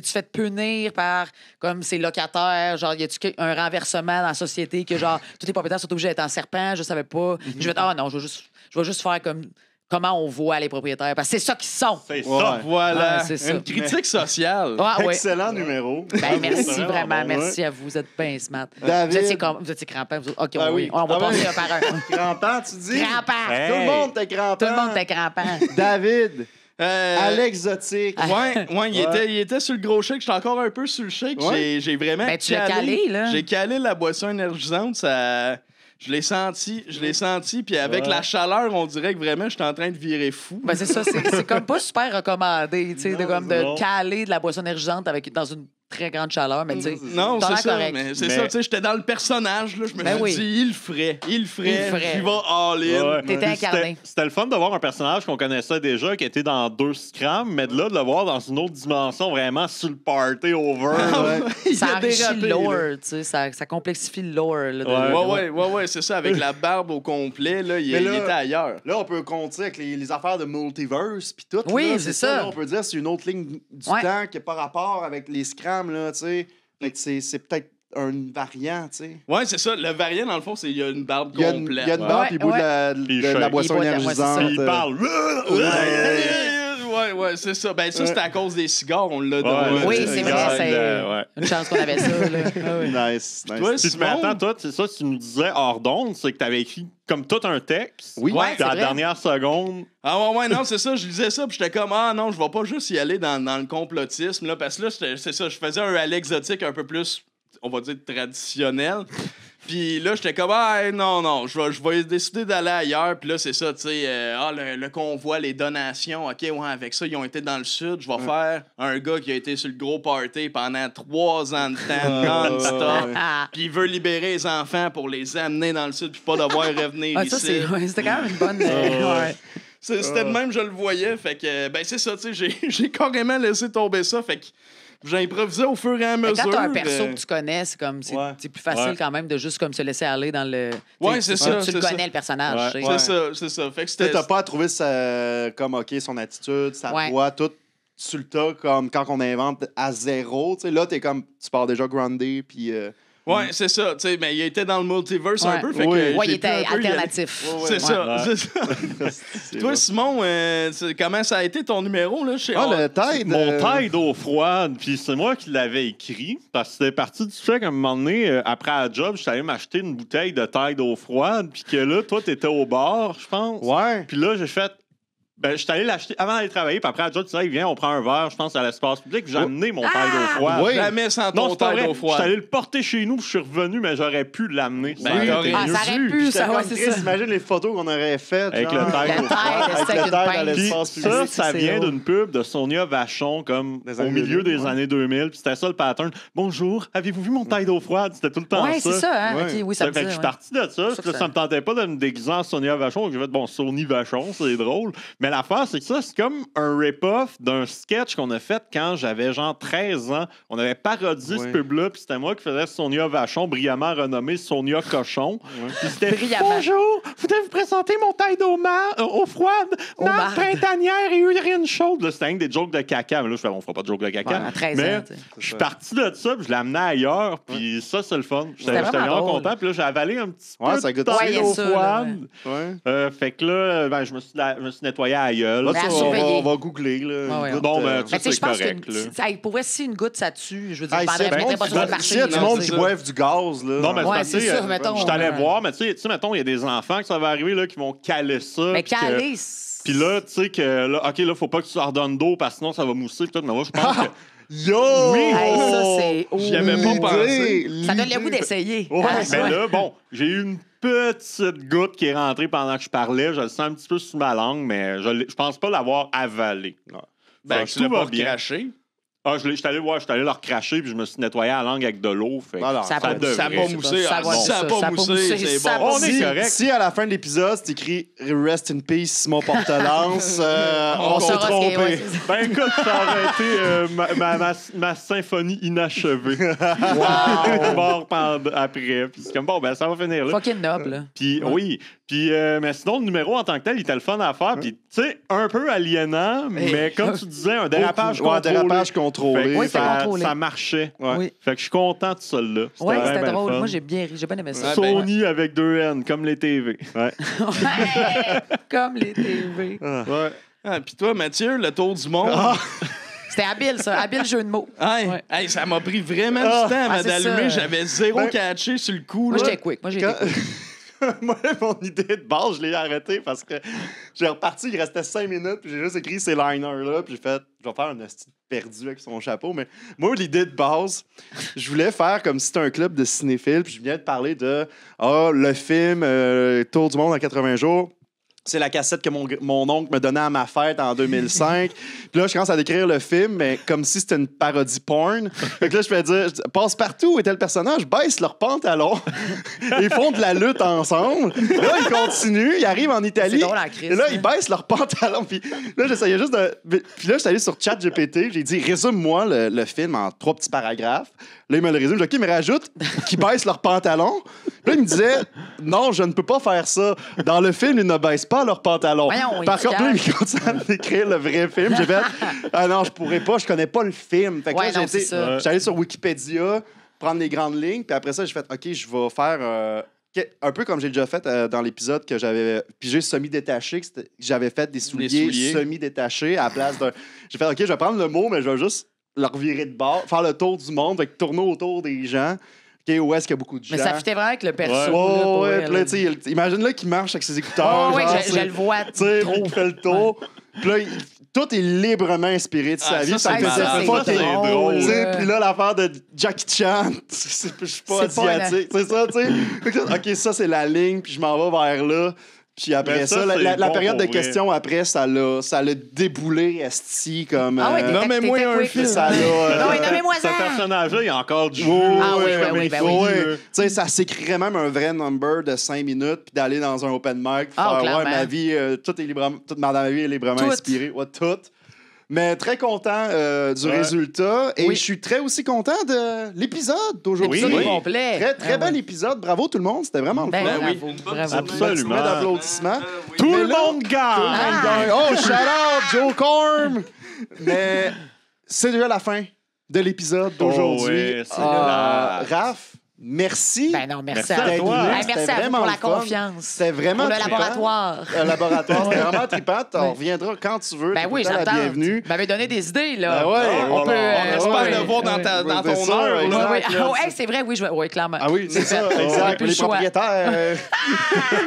Speaker 4: tu fais te punir par, comme ces locataires, genre, y a-tu un renversement dans la société que, genre, tous les propriétaires sont obligés d'être en serpent, je savais pas. Je vais non, je vais juste faire comme comment on voit les propriétaires. Parce que c'est ça qu'ils sont.
Speaker 3: C'est
Speaker 2: Ouais.
Speaker 3: ça.
Speaker 1: Voilà,
Speaker 4: Ah, c'est ça.
Speaker 1: une critique sociale.
Speaker 4: Ah, ouais.
Speaker 2: Excellent numéro.
Speaker 4: Ben, merci
Speaker 3: C'est
Speaker 4: vraiment.
Speaker 3: vraiment bon,
Speaker 4: Merci à vous. Vous êtes bien smart.
Speaker 2: David.
Speaker 4: Vous étiez crampant. OK,
Speaker 2: Ah
Speaker 4: oui.
Speaker 2: oui.
Speaker 4: On va
Speaker 2: Ah
Speaker 4: passer
Speaker 2: oui.
Speaker 4: un par un.
Speaker 2: Crampant, tu dis?
Speaker 4: Crampant.
Speaker 3: Hey.
Speaker 2: Tout le monde était crampant.
Speaker 4: Tout le monde était crampant.
Speaker 2: David,
Speaker 1: Alex.
Speaker 2: Exotique.
Speaker 1: Ouais, il était sur le gros shake. J'étais encore un peu sur le shake.
Speaker 2: Ouais.
Speaker 1: J'ai vraiment
Speaker 4: Ben, tu l'as calé, là.
Speaker 1: J'ai calé la boisson énergisante. Ça... Je l'ai senti. Puis avec
Speaker 3: Ouais.
Speaker 1: la chaleur, on dirait que vraiment, j'étais en train de virer fou.
Speaker 4: Ben, c'est ça. C'est comme pas super recommandé, tu sais,
Speaker 3: Non,
Speaker 4: de
Speaker 3: non.
Speaker 4: caler de la boisson énergisante dans une très grande chaleur, mais tu sais,
Speaker 1: Non,
Speaker 4: t'as
Speaker 1: c'est
Speaker 4: l'air
Speaker 1: ça.
Speaker 4: correct.
Speaker 1: Mais c'est
Speaker 3: Mais-
Speaker 1: ça, tu sais, j'étais dans le personnage, là. Je me
Speaker 4: Ben
Speaker 1: suis
Speaker 4: oui.
Speaker 1: dit, il le ferait. J'y vais all-in.
Speaker 3: Ouais.
Speaker 4: T'étais
Speaker 3: Puis
Speaker 4: incarné.
Speaker 3: C'était le fun de voir un personnage qu'on connaissait déjà, qui était dans 2 scrams, mais de là, de le voir dans une autre dimension, vraiment sur le party over.
Speaker 1: Il
Speaker 4: Ça
Speaker 1: a
Speaker 4: enrichit
Speaker 1: dérapé,
Speaker 4: le
Speaker 1: là.
Speaker 4: lore, tu sais, ça complexifie le lore. Là,
Speaker 1: Ouais, c'est ça. Avec la barbe au complet, là, il
Speaker 2: Mais là-
Speaker 1: était ailleurs.
Speaker 2: Là, on peut compter avec les affaires de multiverse puis tout.
Speaker 4: Oui,
Speaker 2: là,
Speaker 4: c'est ça.
Speaker 2: Là, on peut dire que c'est une autre ligne du
Speaker 4: Ouais.
Speaker 2: temps qui n'a pas rapport avec les scrams, là, tu sais. Fait que c'est peut-être un variant, tu sais.
Speaker 1: Ouais, c'est ça. Le variant, dans le fond, c'est qu'il y a une barbe
Speaker 2: Il y a une
Speaker 1: complète.
Speaker 2: barbe,
Speaker 4: Ouais,
Speaker 2: puis il boit de
Speaker 3: Puis il
Speaker 2: la
Speaker 3: shake.
Speaker 2: boisson
Speaker 4: Il boit de la-
Speaker 2: énergisante.
Speaker 4: ouais,
Speaker 3: Puis il parle.
Speaker 1: Ouais, c'est ça. Ben, ça, c'était à cause des cigares, on l'a donné.
Speaker 4: Oui, c'est vrai, c'est
Speaker 3: Ouais.
Speaker 4: une chance qu'on avait ça. Là. Ah oui.
Speaker 2: Nice, nice.
Speaker 1: Toi,
Speaker 3: Puis, mais attends, toi, c'est ça, tu nous disais hors d'onde, c'est que tu avais écrit comme tout un texte.
Speaker 2: Oui.
Speaker 4: Ouais,
Speaker 3: Puis
Speaker 4: c'est
Speaker 3: à la
Speaker 4: vrai.
Speaker 3: dernière seconde,
Speaker 1: Ouais, non, c'est ça. Je lisais ça, puis j'étais comme, non, je vais pas juste y aller dans le complotisme, là, parce que là, c'est ça, je faisais un à l'exotique un peu plus, on va dire, traditionnel. Puis là, j'étais comme, non, je vais décider d'aller ailleurs. Puis là, c'est ça, tu sais, le convoi, les donations, OK, ouais, avec ça, ils ont été dans le sud. Je vais faire un gars qui a été sur le gros party pendant 3 ans de temps, non-stop.
Speaker 4: Ah,
Speaker 1: Puis il veut libérer les enfants pour les amener dans le sud, puis pas devoir revenir
Speaker 4: ah,
Speaker 1: ici.
Speaker 4: ça, c'était quand même une bonne. ouais.
Speaker 1: C'était de même, je le voyais. Fait que, ben, c'est ça, tu sais, j'ai carrément laissé tomber ça. Fait que j'ai improvisé au fur et à
Speaker 4: Mais
Speaker 1: mesure.
Speaker 4: quand t'as un perso que tu connais, c'est comme
Speaker 2: Ouais.
Speaker 4: c'est plus facile
Speaker 3: Ouais.
Speaker 4: quand même de juste comme se laisser aller dans le.
Speaker 1: Ouais,
Speaker 4: tu sais,
Speaker 1: c'est ça,
Speaker 4: Tu le
Speaker 1: c'est
Speaker 4: connais
Speaker 1: ça.
Speaker 4: le personnage.
Speaker 3: Ouais.
Speaker 4: tu sais.
Speaker 1: C'est ça. Fait que
Speaker 2: Tu sais,
Speaker 1: c'était.
Speaker 2: t'as pas à trouver comme, OK, son attitude, sa
Speaker 4: Ouais.
Speaker 2: voix, tout sur le tas, comme quand on invente à zéro. Tu sais, là, t'es comme, tu pars déjà groundé, puis...
Speaker 1: Ouais, c'est ça. Tu sais, mais il était dans le multiverse un
Speaker 4: Ouais.
Speaker 1: peu. Fait
Speaker 2: Oui.
Speaker 1: que
Speaker 4: Ouais,
Speaker 1: j'ai
Speaker 4: il
Speaker 1: pu
Speaker 4: était
Speaker 1: un peu y aller.
Speaker 4: alternatif.
Speaker 1: C'est ça.
Speaker 3: Ouais.
Speaker 1: c'est ça.
Speaker 2: c'est
Speaker 1: Toi,
Speaker 2: vrai.
Speaker 1: Simon, comment ça a été ton numéro, là, chez
Speaker 2: Ah, le Tide.
Speaker 3: mon Tide d'eau froide, puis c'est moi qui l'avais écrit, parce que c'était parti du fait qu'à un moment donné, après la job, j'étais allé m'acheter une bouteille de Tide d'eau froide, puis que là, toi, t'étais au bar, je pense.
Speaker 2: Ouais.
Speaker 3: Puis là, j'ai fait. Ben, j'étais allé l'acheter avant d'aller travailler, puis après la job, tu sais, viens, on prend un verre, je pense, à l'espace public, puis j'ai amené mon Tide d'eau froide.
Speaker 2: Oui.
Speaker 1: Jamais sans
Speaker 3: Non,
Speaker 1: ton
Speaker 3: c'est pas
Speaker 1: tête
Speaker 3: vrai.
Speaker 1: au froid.
Speaker 3: J'étais allé le porter chez nous, puis je suis revenu, mais j'aurais pu l'amener.
Speaker 1: Ben,
Speaker 3: aurait
Speaker 1: t'aurais
Speaker 3: été
Speaker 4: Ah,
Speaker 3: mieux.
Speaker 4: ça aurait
Speaker 3: Vu.
Speaker 4: pu,
Speaker 2: J'étais
Speaker 4: ça, ouais,
Speaker 2: comme,
Speaker 4: c'est
Speaker 2: Chris,
Speaker 4: ça.
Speaker 2: imagine les photos qu'on aurait faites.
Speaker 3: Avec
Speaker 2: genre,
Speaker 3: le Tide
Speaker 4: Le
Speaker 3: au
Speaker 4: Tide,
Speaker 3: froid.
Speaker 2: avec
Speaker 4: c'était
Speaker 2: le
Speaker 4: une
Speaker 2: Tide à
Speaker 4: pince.
Speaker 3: Puis
Speaker 2: l'espace public.
Speaker 3: ça
Speaker 4: C'est
Speaker 3: vient
Speaker 4: drôle.
Speaker 3: d'une pub de Sonia Vachon, comme
Speaker 2: Des
Speaker 3: au
Speaker 2: années
Speaker 3: milieu
Speaker 2: 2000,
Speaker 3: des
Speaker 2: ouais.
Speaker 3: années 2000. Puis c'était ça le pattern. Bonjour, avez-vous vu mon Tide d'eau froide? C'était tout le temps
Speaker 4: Ouais, c'est ça, hein?
Speaker 2: Ouais.
Speaker 4: Ok, oui, ça me
Speaker 3: Fait que
Speaker 4: dit.
Speaker 3: je suis
Speaker 4: ouais.
Speaker 3: parti de ça.
Speaker 4: Ça,
Speaker 3: Puis là,
Speaker 4: ça-
Speaker 3: ça me tentait pas de me déguiser en Sonia Vachon. J'ai fait, bon, Sony Vachon, c'est drôle. Mais l'affaire, c'est que ça, c'est comme un rip-off d'un sketch qu'on a fait quand j'avais genre 13 ans. On avait parodié ce
Speaker 2: Ouais.
Speaker 3: pub-là, puis c'était moi qui faisais Sonia Vachon, brillamment renommée Sonia Cochon. Puis c'était
Speaker 4: Brillamment.
Speaker 3: bonjour, je voudrais vous présenter mon Tide eau froide,
Speaker 4: Au
Speaker 3: nappe
Speaker 4: marde.
Speaker 3: printanière et urine chaude. Là, c'était rien que des jokes de caca. Mais là, je fais, on fera pas de jokes de caca.
Speaker 4: Ouais, à 13
Speaker 3: mais
Speaker 4: ans, tu sais.
Speaker 3: je suis parti de ça, puis je l'ai amené ailleurs, puis ça, c'est le fun. J'étais
Speaker 4: C'était vraiment
Speaker 3: vraiment
Speaker 4: drôle.
Speaker 3: content, puis là, j'ai avalé un petit
Speaker 2: Ouais,
Speaker 3: peu
Speaker 2: ça
Speaker 3: de
Speaker 2: goûte
Speaker 3: Tide
Speaker 4: ça.
Speaker 3: d'eau
Speaker 4: Ouais, ça, là,
Speaker 3: froide.
Speaker 2: Ouais.
Speaker 3: Fait que là, ben, je me suis nettoyé à la gueule.
Speaker 2: Là,
Speaker 4: Mais à
Speaker 2: ça,
Speaker 4: surveiller.
Speaker 2: on va googler. Là,
Speaker 4: Ouais,
Speaker 2: une
Speaker 4: ouais.
Speaker 2: goutte,
Speaker 3: Bon, ben,
Speaker 2: euh,
Speaker 3: tu
Speaker 4: Mais tu sais, je
Speaker 3: c'est
Speaker 4: pense
Speaker 3: correct,
Speaker 4: que
Speaker 3: là.
Speaker 4: pour vrai, si une goutte, ça tue, je veux dire,
Speaker 2: Hey,
Speaker 4: je
Speaker 2: c'est
Speaker 4: mettrais
Speaker 2: bon,
Speaker 4: pas sur le marché.
Speaker 2: s'il y a du
Speaker 1: non,
Speaker 2: monde
Speaker 1: c'est
Speaker 2: qui
Speaker 1: ça.
Speaker 2: boive du gaz, là.
Speaker 3: Non, mais
Speaker 4: Ouais,
Speaker 3: c'est
Speaker 4: c'est ça, mettons.
Speaker 3: Je t'allais voir, mais tu sais, mettons, il y a des enfants que ça va arriver, là, qui vont caler ça.
Speaker 4: Mais
Speaker 3: puis que-
Speaker 4: calé,
Speaker 3: Puis là, tu sais que, là, OK, là, faut pas que tu leur donnes d'eau, parce que sinon, ça va mousser. Puis tout, mais moi, je pense que...
Speaker 2: Yo!
Speaker 3: Oui!
Speaker 4: Hey, ça, c'est.
Speaker 1: J'y avais pas
Speaker 2: L'idée,
Speaker 1: pensé.
Speaker 4: Ça donne le goût
Speaker 2: l'idée.
Speaker 4: d'essayer.
Speaker 2: Ouais,
Speaker 4: Ah,
Speaker 3: Mais
Speaker 4: ouais.
Speaker 3: là, bon, j'ai eu une petite goutte qui est rentrée pendant que je parlais. Je le sens un petit peu sous ma langue, mais je pense pas l'avoir avalé.
Speaker 1: Ben,
Speaker 3: Fait que
Speaker 1: tu l'as
Speaker 3: tout
Speaker 1: pas
Speaker 3: va bien.
Speaker 1: recraché.
Speaker 3: Ah, j'étais allé leur cracher, puis je me suis nettoyé la langue avec de l'eau. Fait que
Speaker 2: Alors,
Speaker 4: Ça a pas
Speaker 3: devrait.
Speaker 1: Ça a pas moussé.
Speaker 4: Ça
Speaker 1: Ah,
Speaker 4: va,
Speaker 1: si
Speaker 4: c'est
Speaker 1: ça a
Speaker 4: ça,
Speaker 1: pas
Speaker 4: ça a pas
Speaker 1: moussé,
Speaker 4: moussé,
Speaker 1: c'est
Speaker 4: ça
Speaker 1: bon.
Speaker 4: va.
Speaker 3: On est
Speaker 2: Si,
Speaker 3: correct.
Speaker 2: si à la fin de l'épisode, c'est écrit Rest in peace, Simon Portelance, on s'est
Speaker 4: saura ce qui est-
Speaker 2: trompé.
Speaker 4: ouais, c'est ça.
Speaker 3: Ben écoute, ça aurait été ma symphonie inachevée. Mort après. Puis c'est comme, bon, ben ça va finir là.
Speaker 4: Fucking noble, là.
Speaker 3: Puis oui, puis mais sinon le numéro en tant que tel, il était le fun à faire, puis tu sais un peu aliénant, mais comme tu disais un dérapage
Speaker 2: Ouais,
Speaker 3: contrôlé.
Speaker 2: dérapage contrôlé.
Speaker 3: Fait que
Speaker 4: Oui, c'est contrôlé.
Speaker 3: ça marchait.
Speaker 2: Ouais.
Speaker 4: Oui.
Speaker 3: Fait que je suis content de ça là.
Speaker 4: Oui,
Speaker 3: bien,
Speaker 4: c'était
Speaker 3: bien
Speaker 4: drôle.
Speaker 3: fun.
Speaker 4: Moi, j'ai bien ri. J'ai bien aimé ça.
Speaker 1: Ouais, ben-
Speaker 3: Sony avec 2 N comme les TV. Ouais.
Speaker 4: Comme les TV.
Speaker 3: Ouais.
Speaker 1: Ah, puis toi, Mathieu, le tour du monde.
Speaker 4: C'était habile, ça. Habile jeu de mots.
Speaker 1: Hey,
Speaker 4: Ouais.
Speaker 1: hey, ça m'a pris vraiment du temps à
Speaker 4: c'est
Speaker 1: m'allumer.
Speaker 4: ça.
Speaker 1: J'avais zéro
Speaker 2: Ben-
Speaker 1: catché sur le coup.
Speaker 4: Moi,
Speaker 1: là.
Speaker 4: j'étais quick. Moi, j'ai été
Speaker 2: Quand-
Speaker 4: quick.
Speaker 2: Moi, mon idée de base, je l'ai arrêtée parce que j'ai reparti, il restait 5 minutes, puis j'ai juste écrit ces liners-là, puis j'ai fait, je vais faire un esti perdu avec son chapeau. Mais moi, l'idée de base, je voulais faire comme si c'était un club de cinéphiles, puis je viens de parler de le film Tour du monde en 80 jours. C'est la cassette que mon oncle me donnait à ma fête en 2005. Puis là, je commence à décrire le film, mais comme si c'était une parodie porn. Fait que là, je fais dire, Passe-Partout et tel personnage baissent leurs pantalons. Ils font de la lutte ensemble. Là, ils continuent, ils arrivent en Italie.
Speaker 4: C'est drôle, la crise,
Speaker 2: et là,
Speaker 4: hein.
Speaker 2: ils baissent leurs pantalons. Puis là, j'essayais juste de... Puis là, je suis allé sur ChatGPT. J'ai dit, résume-moi le film en 3 petits paragraphes. Là, il me le résume. J'ai dit, OK, mais rajoute qu'ils baissent leurs pantalons. Puis là, il me disait, non, je ne peux pas faire ça. Dans le film, ils ne baissent pas leurs pantalons.
Speaker 4: Voyons,
Speaker 2: Par contre,
Speaker 4: calme.
Speaker 2: là, il continue à décrire le vrai film. J'ai fait, ah non, je pourrais pas, je connais pas le film. Fait que
Speaker 4: Ouais,
Speaker 2: là,
Speaker 4: non, c'est ça.
Speaker 2: j'étais allé sur Wikipédia, prendre les grandes lignes, puis après ça, j'ai fait, OK, je vais faire un peu comme j'ai déjà fait dans l'épisode que j'avais pigé semi-détaché, que j'avais fait des souliers semi-détachés à la place d'un. J'ai fait, OK, je vais prendre le mot, mais je vais juste le revirer de bord, faire le tour du monde, fait que tourner autour des gens. OK, où est-ce qu'il y a beaucoup de gens?
Speaker 4: Mais ça fitait vraiment avec le perso.
Speaker 3: Ouais.
Speaker 4: là, pour
Speaker 2: Ouais,
Speaker 4: elle,
Speaker 2: puis là,
Speaker 4: là.
Speaker 2: tu sais, imagine-là qu'il marche avec ses écouteurs.
Speaker 4: Ouais,
Speaker 2: genre,
Speaker 4: je le vois
Speaker 2: tu sais,
Speaker 4: trop.
Speaker 2: puis il fait le tour. Puis là, tout est librement inspiré de sa
Speaker 1: Ah,
Speaker 2: vie.
Speaker 1: ça,
Speaker 2: Ça me
Speaker 1: c'est
Speaker 2: faisait
Speaker 1: malade.
Speaker 2: pas
Speaker 3: Ça, c'est drôle.
Speaker 2: Tu sais, puis là, l'affaire de Jackie Chan, je suis pas
Speaker 4: C'est pas
Speaker 2: asiatique. C'est ça, tu sais. Fait que là, OK, ça, c'est la ligne, puis je m'en vais vers là. Puis après
Speaker 3: Ben,
Speaker 2: ça,
Speaker 3: ça,
Speaker 2: la
Speaker 3: c'est
Speaker 2: la
Speaker 3: bon
Speaker 2: période de
Speaker 3: pour vrai.
Speaker 2: questions après, ça l'a déboulé, esti, comme...
Speaker 4: Ah ouais,
Speaker 1: Nommez-moi un
Speaker 4: quick,
Speaker 1: film.
Speaker 4: là.
Speaker 2: ça l'a...
Speaker 4: Non, mais nommez-moi
Speaker 3: Ce
Speaker 4: ça.
Speaker 3: personnage-là, il a encore du
Speaker 4: Ah oui,
Speaker 3: comme
Speaker 4: oui,
Speaker 3: il
Speaker 4: ben
Speaker 3: faut,
Speaker 4: oui.
Speaker 3: là.
Speaker 2: Tu sais, ça s'écrirait même un vrai number de 5 minutes, puis d'aller dans un open mic, puis
Speaker 4: Ah,
Speaker 2: faire,
Speaker 4: clairement.
Speaker 2: ma vie, toute ma vie est librement
Speaker 4: Toute.
Speaker 2: inspirée. Ouais, toute. Mais très content du
Speaker 3: Ouais.
Speaker 2: résultat. Et
Speaker 4: Oui.
Speaker 2: je suis très aussi content de l'épisode d'aujourd'hui.
Speaker 4: L'épisode
Speaker 3: Oui.
Speaker 4: complet.
Speaker 2: Très, très
Speaker 4: Ah,
Speaker 2: bel
Speaker 4: ouais.
Speaker 2: épisode. Bravo tout le monde. C'était vraiment le
Speaker 4: Ben,
Speaker 2: fun.
Speaker 1: oui.
Speaker 4: bravo,
Speaker 1: Une bonne
Speaker 4: bravo.
Speaker 3: Absolument.
Speaker 2: Petit d'applaudissements.
Speaker 3: Tout
Speaker 2: Mais
Speaker 3: le
Speaker 2: là,
Speaker 3: monde gagne!
Speaker 2: Oh, shout out, Joe Corm! Mais c'est déjà la fin de l'épisode d'aujourd'hui.
Speaker 3: ouais, c'est là.
Speaker 2: Raph, merci.
Speaker 4: Ben non, merci
Speaker 3: Merci
Speaker 4: à
Speaker 3: à
Speaker 2: d'être
Speaker 3: toi.
Speaker 2: venu.
Speaker 4: Ben,
Speaker 2: C'était
Speaker 4: merci à vous
Speaker 2: vraiment
Speaker 4: pour la
Speaker 2: le fun.
Speaker 4: confiance.
Speaker 2: C'était vraiment
Speaker 4: Pour le
Speaker 2: trippant.
Speaker 4: laboratoire.
Speaker 2: Laboratoire, c'était vraiment trippant.
Speaker 4: Ouais.
Speaker 2: On reviendra quand tu veux.
Speaker 4: Ben
Speaker 2: T'es
Speaker 4: oui,
Speaker 2: tout le temps la
Speaker 4: j'attends.
Speaker 2: bienvenue.
Speaker 4: Tu m'avais donné des idées, là.
Speaker 2: Ben ouais,
Speaker 4: on peut.
Speaker 1: On espère
Speaker 2: ouais,
Speaker 1: le voir dans,
Speaker 2: ouais,
Speaker 1: dans
Speaker 2: c'est
Speaker 1: ton
Speaker 2: ça,
Speaker 1: heure.
Speaker 2: exact.
Speaker 1: là.
Speaker 4: Oui,
Speaker 2: là.
Speaker 4: oh, hey, c'est vrai, oui, oui, clairement.
Speaker 2: Ah oui, c'est ça,
Speaker 4: On a
Speaker 2: exact.
Speaker 4: plus
Speaker 2: Les
Speaker 4: le choix.
Speaker 2: propriétaires.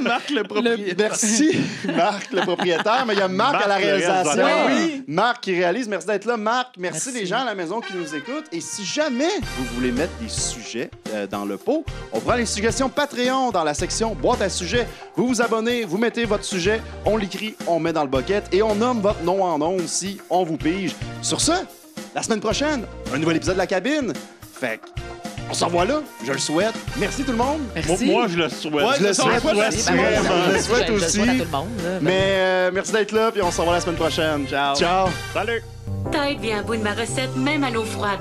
Speaker 1: Marc le propriétaire.
Speaker 2: Merci, Marc, le propriétaire. Mais il y a Marc à la
Speaker 3: Marc, le
Speaker 2: réalisation.
Speaker 3: réalisateur.
Speaker 1: Oui.
Speaker 2: Marc qui réalise. Merci d'être là, Marc. Merci
Speaker 4: Merci.
Speaker 2: les gens à la maison qui nous écoutent. Et si jamais vous voulez mettre des sujets dans le pot, on prend les suggestions Patreon dans la section boîte à sujets. Vous vous abonnez, vous mettez votre sujet, on l'écrit, on met dans le bucket et on nomme votre nom en ondes si on vous pige. Sur ce, la semaine prochaine, un nouvel épisode de La Cabine. Fait que, on se revoit là. Je le souhaite. Merci tout le monde.
Speaker 4: Merci.
Speaker 3: Moi, je le souhaite.
Speaker 1: Ouais,
Speaker 2: Je le
Speaker 1: c'est ça,
Speaker 2: souhaite.
Speaker 1: on le
Speaker 4: Merci,
Speaker 1: souhaite.
Speaker 4: ben,
Speaker 2: vraiment.
Speaker 4: moi,
Speaker 2: Je le souhaite
Speaker 4: je le
Speaker 2: aussi.
Speaker 4: souhaite à tout le monde. là. Ben,
Speaker 2: Mais merci d'être là, puis on se revoit la semaine prochaine.
Speaker 1: Ciao.
Speaker 2: Ciao.
Speaker 3: Salut!
Speaker 5: Tide vient à bout de ma recette, même à l'eau froide.